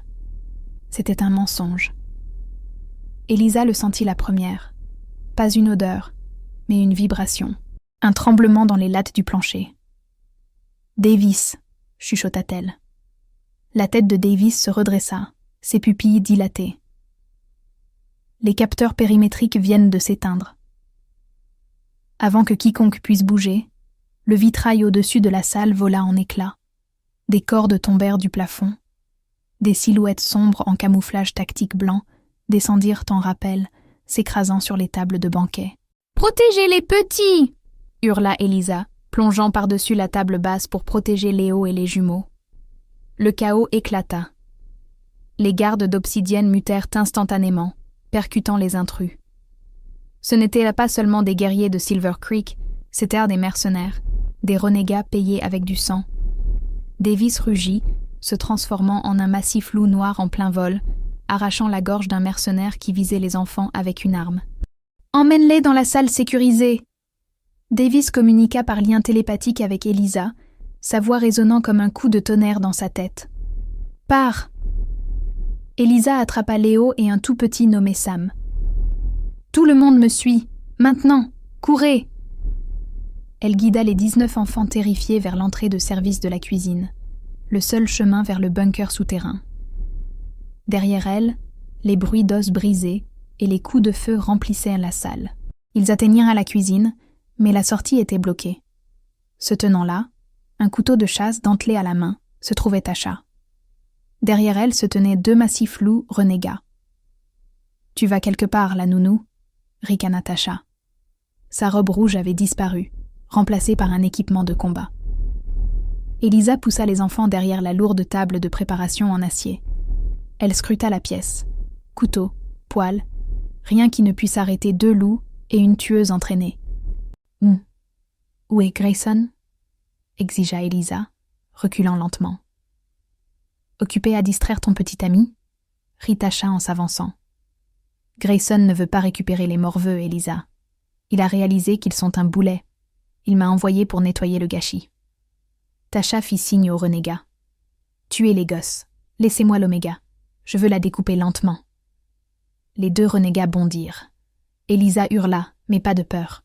C'était un mensonge. Elisa le sentit la première. Pas une odeur, mais une vibration. Un tremblement dans les lattes du plancher. « Davis !» chuchota-t-elle. La tête de Davis se redressa, ses pupilles dilatées. Les capteurs périmétriques viennent de s'éteindre. Avant que quiconque puisse bouger, le vitrail au-dessus de la salle vola en éclats. Des cordes tombèrent du plafond. Des silhouettes sombres en camouflage tactique blanc descendirent en rappel, s'écrasant sur les tables de banquet. « Protégez les petits !» hurla Elisa, plongeant par-dessus la table basse pour protéger Léo et les jumeaux. Le chaos éclata. Les gardes d'obsidienne mutèrent instantanément, percutant les intrus. Ce n'étaient là pas seulement des guerriers de Silver Creek, c'étaient des mercenaires, des renégats payés avec du sang. Davis rugit, se transformant en un massif loup noir en plein vol, arrachant la gorge d'un mercenaire qui visait les enfants avec une arme. « Emmène-les dans la salle sécurisée !» Davis communiqua par lien télépathique avec Elisa, sa voix résonnant comme un coup de tonnerre dans sa tête. « Pars !» Elisa attrapa Léo et un tout petit nommé Sam. « Tout le monde me suit. Maintenant, courez !» Elle guida les 19 enfants terrifiés vers l'entrée de service de la cuisine, le seul chemin vers le bunker souterrain. Derrière elle, les bruits d'os brisés et les coups de feu remplissaient la salle. Ils atteignirent à la cuisine, mais la sortie était bloquée. Se tenant là, un couteau de chasse dentelé à la main, se trouvait Tasha. Derrière elle se tenaient 2 massifs loups renégats. « Tu vas quelque part, la nounou » ricana Tasha. Sa robe rouge avait disparu, remplacée par un équipement de combat. Elisa poussa les enfants derrière la lourde table de préparation en acier. Elle scruta la pièce. Couteau, poêle, rien qui ne puisse arrêter 2 loups et une tueuse entraînée. « Où est Grayson ?» exigea Elisa, reculant lentement. « Occupé à distraire ton petit ami ?» rit Tasha en s'avançant. « Grayson ne veut pas récupérer les morveux, Elisa. Il a réalisé qu'ils sont un boulet. Il m'a envoyé pour nettoyer le gâchis. » Tasha fit signe au renégat. « Tuez les gosses. Laissez-moi l'oméga. Je veux la découper lentement. » Les 2 renégats bondirent. Elisa hurla, mais pas de peur.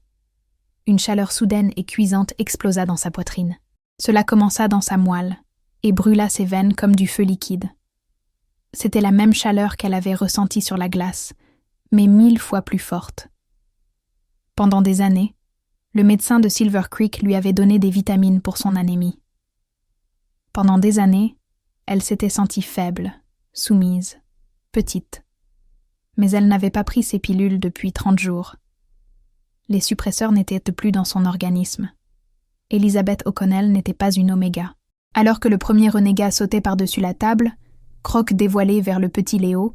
Une chaleur soudaine et cuisante explosa dans sa poitrine. Cela commença dans sa moelle et brûla ses veines comme du feu liquide. C'était la même chaleur qu'elle avait ressentie sur la glace, mais 1000 fois plus forte. Pendant des années, le médecin de Silver Creek lui avait donné des vitamines pour son anémie. Pendant des années, elle s'était sentie faible, soumise, petite. Mais elle n'avait pas pris ses pilules depuis 30 jours. Les suppresseurs n'étaient plus dans son organisme. Elizabeth O'Connell n'était pas une oméga. Alors que le premier renégat sautait par-dessus la table, croque dévoilé vers le petit Léo,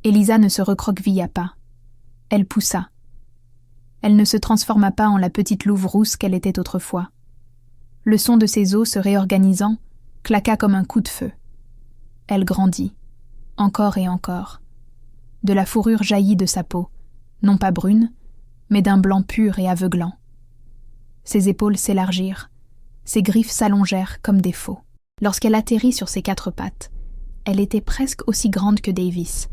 Elisa ne se recroquevilla pas. Elle poussa. Elle ne se transforma pas en la petite louve rousse qu'elle était autrefois. Le son de ses os se réorganisant claqua comme un coup de feu. Elle grandit, encore et encore. De la fourrure jaillit de sa peau, non pas brune, mais d'un blanc pur et aveuglant. Ses épaules s'élargirent, ses griffes s'allongèrent comme des faux. Lorsqu'elle atterrit sur ses 4 pattes, elle était presque aussi grande que Davis.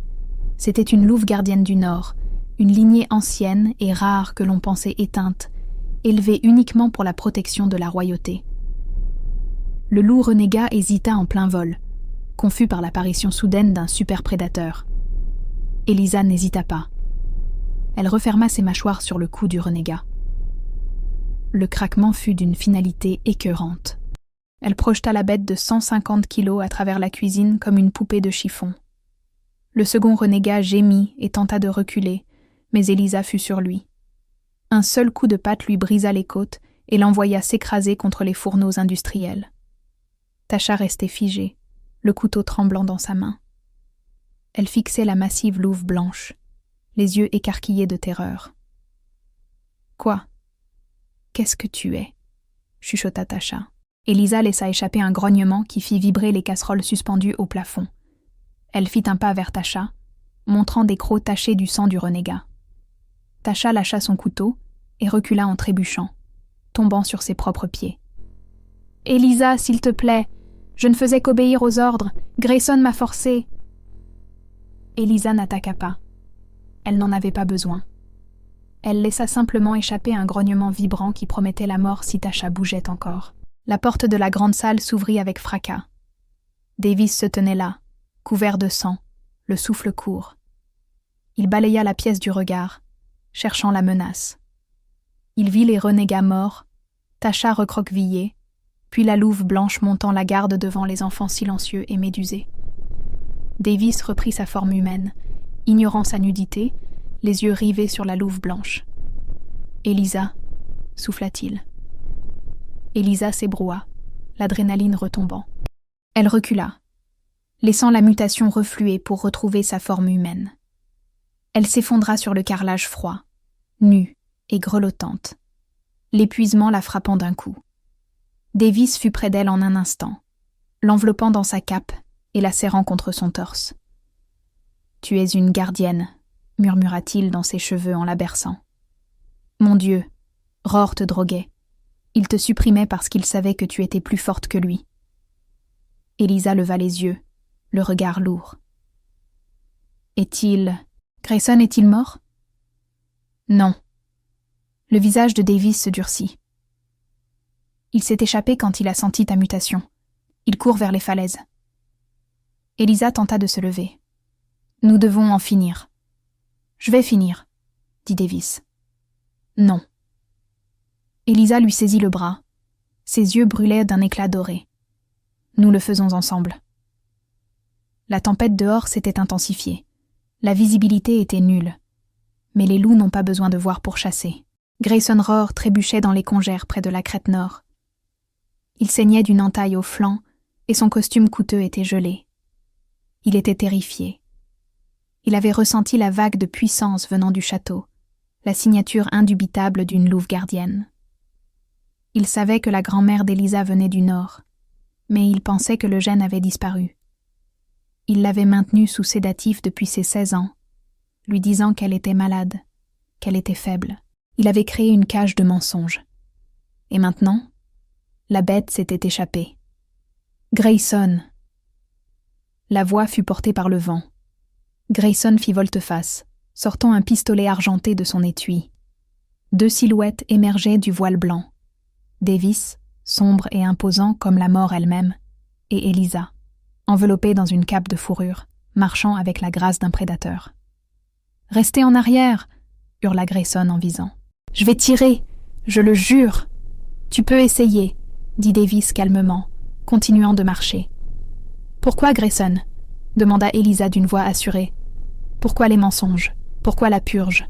C'était une louve gardienne du Nord, une lignée ancienne et rare que l'on pensait éteinte, élevée uniquement pour la protection de la royauté. Le loup renégat hésita en plein vol, confus par l'apparition soudaine d'un super-prédateur. Elisa n'hésita pas. Elle referma ses mâchoires sur le cou du renégat. Le craquement fut d'une finalité écœurante. Elle projeta la bête de 150 kilos à travers la cuisine comme une poupée de chiffon. Le second renégat gémit et tenta de reculer, mais Elisa fut sur lui. Un seul coup de patte lui brisa les côtes et l'envoya s'écraser contre les fourneaux industriels. Tasha restait figée, le couteau tremblant dans sa main. Elle fixait la massive louve blanche, les yeux écarquillés de terreur. « Quoi? Qu'est-ce que tu es ?» chuchota Tasha. Elisa laissa échapper un grognement qui fit vibrer les casseroles suspendues au plafond. Elle fit un pas vers Tasha, montrant des crocs tachés du sang du renégat. Tasha lâcha son couteau et recula en trébuchant, tombant sur ses propres pieds. « Elisa, s'il te plaît, je ne faisais qu'obéir aux ordres. Grayson m'a forcée. » Elisa n'attaqua pas. Elle n'en avait pas besoin. Elle laissa simplement échapper un grognement vibrant qui promettait la mort si Tasha bougeait encore. La porte de la grande salle s'ouvrit avec fracas. Davis se tenait là, couvert de sang, le souffle court. Il balaya la pièce du regard, cherchant la menace. Il vit les renégats morts, Tasha recroquevillée, puis la louve blanche montant la garde devant les enfants silencieux et médusés. Davis reprit sa forme humaine, ignorant sa nudité, les yeux rivés sur la louve blanche. « Elisa » souffla-t-il. Elisa s'ébroua, l'adrénaline retombant. Elle recula, laissant la mutation refluer pour retrouver sa forme humaine. Elle s'effondra sur le carrelage froid, nue et grelottante, l'épuisement la frappant d'un coup. Davis fut près d'elle en un instant, l'enveloppant dans sa cape et la serrant contre son torse. « Tu es une gardienne », murmura-t-il dans ses cheveux en la berçant. « Mon Dieu, Rohr te droguait. Il te supprimait parce qu'il savait que tu étais plus forte que lui. » Elisa leva les yeux, le regard lourd. « Grayson est-il mort ?» ?»« Non. » Le visage de Davis se durcit. « Il s'est échappé quand il a senti ta mutation. Il court vers les falaises. » Elisa tenta de se lever. « Nous devons en finir. »« Je vais finir, » dit Davis. « Non. » Elisa lui saisit le bras. Ses yeux brûlaient d'un éclat doré. « Nous le faisons ensemble. » La tempête dehors s'était intensifiée. La visibilité était nulle. Mais les loups n'ont pas besoin de voir pour chasser. Grayson Rohr trébuchait dans les congères près de la crête nord. Il saignait d'une entaille au flanc et son costume coûteux était gelé. Il était terrifié. Il avait ressenti la vague de puissance venant du château, la signature indubitable d'une louve gardienne. Il savait que la grand-mère d'Elisa venait du nord, mais il pensait que le gène avait disparu. Il l'avait maintenue sous sédatif depuis ses 16 ans, lui disant qu'elle était malade, qu'elle était faible. Il avait créé une cage de mensonges. Et maintenant, la bête s'était échappée. Grayson. La voix fut portée par le vent. Grayson fit volte-face, sortant un pistolet argenté de son étui. 2 silhouettes émergeaient du voile blanc. Davis, sombre et imposant comme la mort elle-même, et Elisa, enveloppée dans une cape de fourrure, marchant avec la grâce d'un prédateur. « Restez en arrière !» hurla Grayson en visant. « Je vais tirer, je le jure !»« Tu peux essayer !» dit Davis calmement, continuant de marcher. « Pourquoi Grayson ?» demanda Elisa d'une voix assurée. « Pourquoi les mensonges? Pourquoi la purge ?»«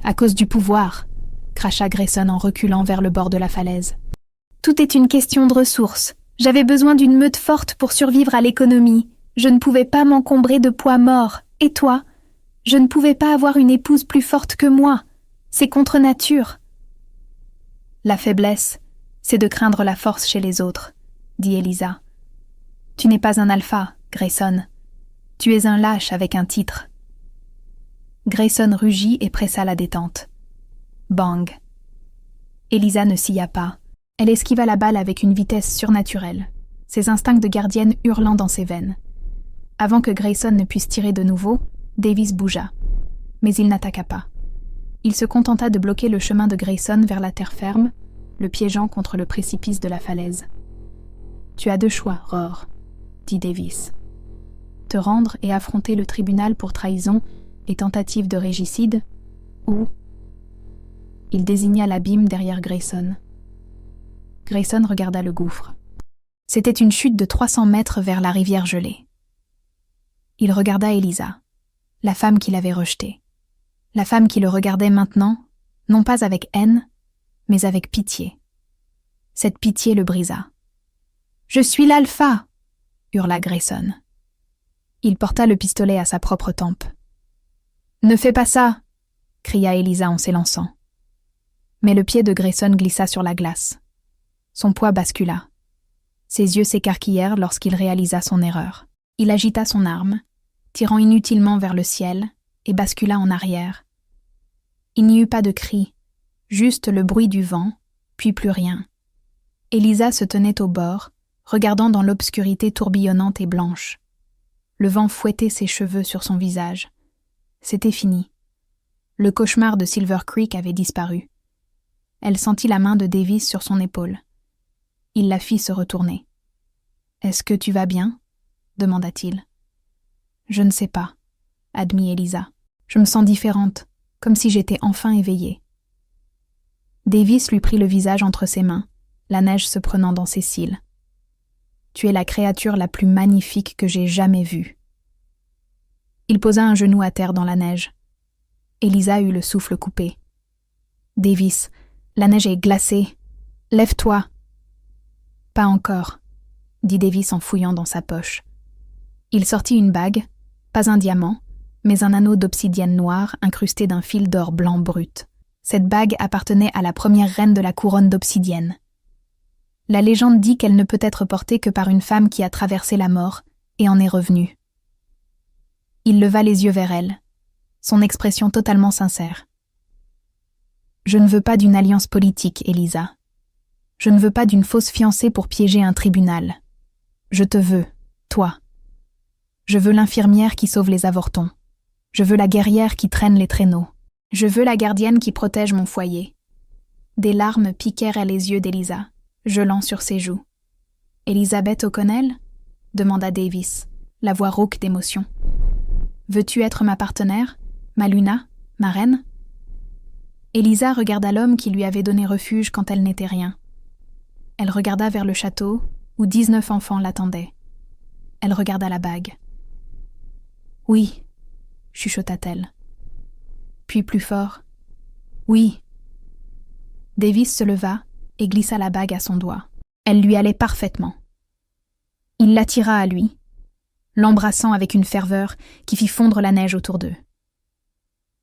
À cause du pouvoir !» cracha Grayson en reculant vers le bord de la falaise. « Tout est une question de ressources. J'avais besoin d'une meute forte pour survivre à l'économie. Je ne pouvais pas m'encombrer de poids morts. Et toi? Je ne pouvais pas avoir une épouse plus forte que moi. C'est contre nature. » « La faiblesse, c'est de craindre la force chez les autres, » dit Elisa. « Tu n'es pas un alpha, Grayson. Tu es un lâche avec un titre. » Grayson rugit et pressa la détente. Bang. Elisa ne scia pas. Elle esquiva la balle avec une vitesse surnaturelle, ses instincts de gardienne hurlant dans ses veines. Avant que Grayson ne puisse tirer de nouveau, Davis bougea. Mais il n'attaqua pas. Il se contenta de bloquer le chemin de Grayson vers la terre ferme, le piégeant contre le précipice de la falaise. « Tu as 2 choix, Rohr, » dit Davis. « Te rendre et affronter le tribunal pour trahison et tentative de régicide, ou... » Il désigna l'abîme derrière Grayson. Grayson regarda le gouffre. C'était une chute de 300 mètres vers la rivière gelée. Il regarda Elisa, la femme qu'il avait rejetée. La femme qui le regardait maintenant, non pas avec haine, mais avec pitié. Cette pitié le brisa. Je suis l'alpha !» hurla Grayson. Il porta le pistolet à sa propre tempe. « Ne fais pas ça !» cria Eliza en s'élançant. Mais le pied de Grayson glissa sur la glace. Son poids bascula. Ses yeux s'écarquillèrent lorsqu'il réalisa son erreur. Il agita son arme, tirant inutilement vers le ciel, et bascula en arrière. Il n'y eut pas de cri, juste le bruit du vent, puis plus rien. Eliza se tenait au bord, regardant dans l'obscurité tourbillonnante et blanche. Le vent fouettait ses cheveux sur son visage. C'était fini. Le cauchemar de Silver Creek avait disparu. Elle sentit la main de Davis sur son épaule. Il la fit se retourner. « Est-ce que tu vas bien ?» demanda-t-il. « Je ne sais pas, » admit Eliza. « Je me sens différente, comme si j'étais enfin éveillée. » Davis lui prit le visage entre ses mains, la neige se prenant dans ses cils. « Tu es la créature la plus magnifique que j'ai jamais vue. » Il posa un genou à terre dans la neige. Eliza eut le souffle coupé. « Davis, la neige est glacée. Lève-toi. » « Pas encore, » dit Davis en fouillant dans sa poche. Il sortit une bague, pas un diamant, mais un anneau d'obsidienne noire incrusté d'un fil d'or blanc brut. Cette bague appartenait à la première reine de la couronne d'obsidienne. La légende dit qu'elle ne peut être portée que par une femme qui a traversé la mort et en est revenue. Il leva les yeux vers elle, son expression totalement sincère. « Je ne veux pas d'une alliance politique, Eliza. Je ne veux pas d'une fausse fiancée pour piéger un tribunal. Je te veux, toi. Je veux l'infirmière qui sauve les avortons. Je veux la guerrière qui traîne les traîneaux. Je veux la gardienne qui protège mon foyer. » Des larmes piquèrent les yeux d'Eliza, gelant sur ses joues. « Elizabeth O'Connell ?» demanda Davis, la voix rauque d'émotion. « Veux-tu être ma partenaire, ma Luna, ma reine ?» Eliza regarda l'homme qui lui avait donné refuge quand elle n'était rien. Elle regarda vers le château, où 19 enfants l'attendaient. Elle regarda la bague. « Oui, » chuchota-t-elle. Puis plus fort. « Oui. » Davis se leva et glissa la bague à son doigt. Elle lui allait parfaitement. Il l'attira à lui, l'embrassant avec une ferveur qui fit fondre la neige autour d'eux.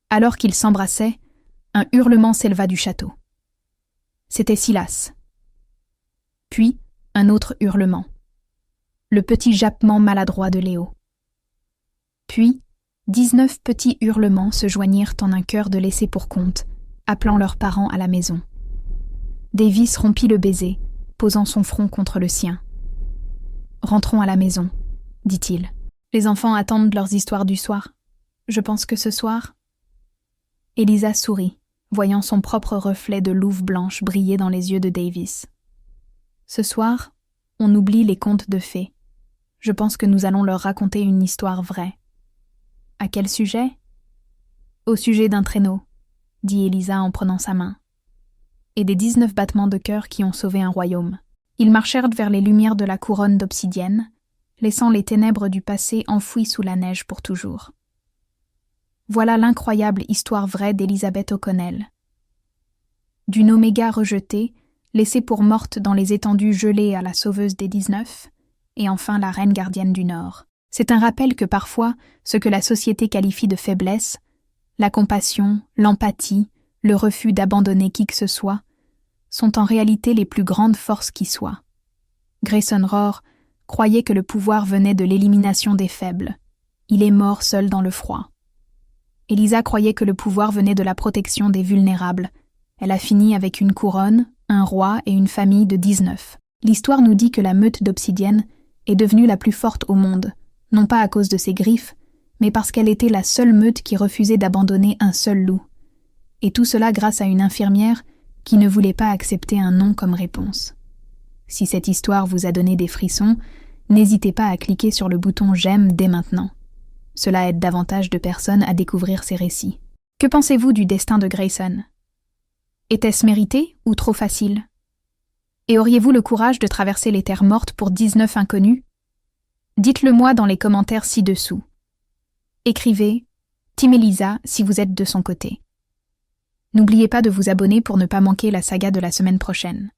Alors qu'ils s'embrassaient, un hurlement s'éleva du château. C'était Silas. Puis, un autre hurlement. Le petit jappement maladroit de Léo. Puis, 19 petits hurlements se joignirent en un chœur de laissés pour compte, appelant leurs parents à la maison. Davis rompit le baiser, posant son front contre le sien. « Rentrons à la maison, » dit-il. « Les enfants attendent leurs histoires du soir. Je pense que ce soir... » Eliza sourit, voyant son propre reflet de louve blanche briller dans les yeux de Davis. « Ce soir, on oublie les contes de fées. Je pense que nous allons leur raconter une histoire vraie. » « À quel sujet ?»« Au sujet d'un traîneau, » dit Eliza en prenant sa main. « Et des 19 battements de cœur qui ont sauvé un royaume. » Ils marchèrent vers les lumières de la couronne d'obsidienne, laissant les ténèbres du passé enfouies sous la neige pour toujours. Voilà l'incroyable histoire vraie d'Elizabeth O'Connell. D'une Oméga rejetée, laissée pour morte dans les étendues gelées à la sauveuse des 19, et enfin la reine gardienne du Nord. C'est un rappel que parfois, ce que la société qualifie de faiblesse, la compassion, l'empathie, le refus d'abandonner qui que ce soit, sont en réalité les plus grandes forces qui soient. Grayson Rohr croyait que le pouvoir venait de l'élimination des faibles. Il est mort seul dans le froid. Eliza croyait que le pouvoir venait de la protection des vulnérables. Elle a fini avec une couronne, un roi et une famille de 19. L'histoire nous dit que la meute d'obsidienne est devenue la plus forte au monde, non pas à cause de ses griffes, mais parce qu'elle était la seule meute qui refusait d'abandonner un seul loup. Et tout cela grâce à une infirmière qui ne voulait pas accepter un non comme réponse. Si cette histoire vous a donné des frissons, n'hésitez pas à cliquer sur le bouton « J'aime » dès maintenant. Cela aide davantage de personnes à découvrir ces récits. Que pensez-vous du destin de Grayson ? Était-ce mérité ou trop facile ? Et auriez-vous le courage de traverser les terres mortes pour 19 inconnus ? Dites-le moi dans les commentaires ci-dessous. Écrivez « Team Eliza » si vous êtes de son côté. N'oubliez pas de vous abonner pour ne pas manquer la saga de la semaine prochaine.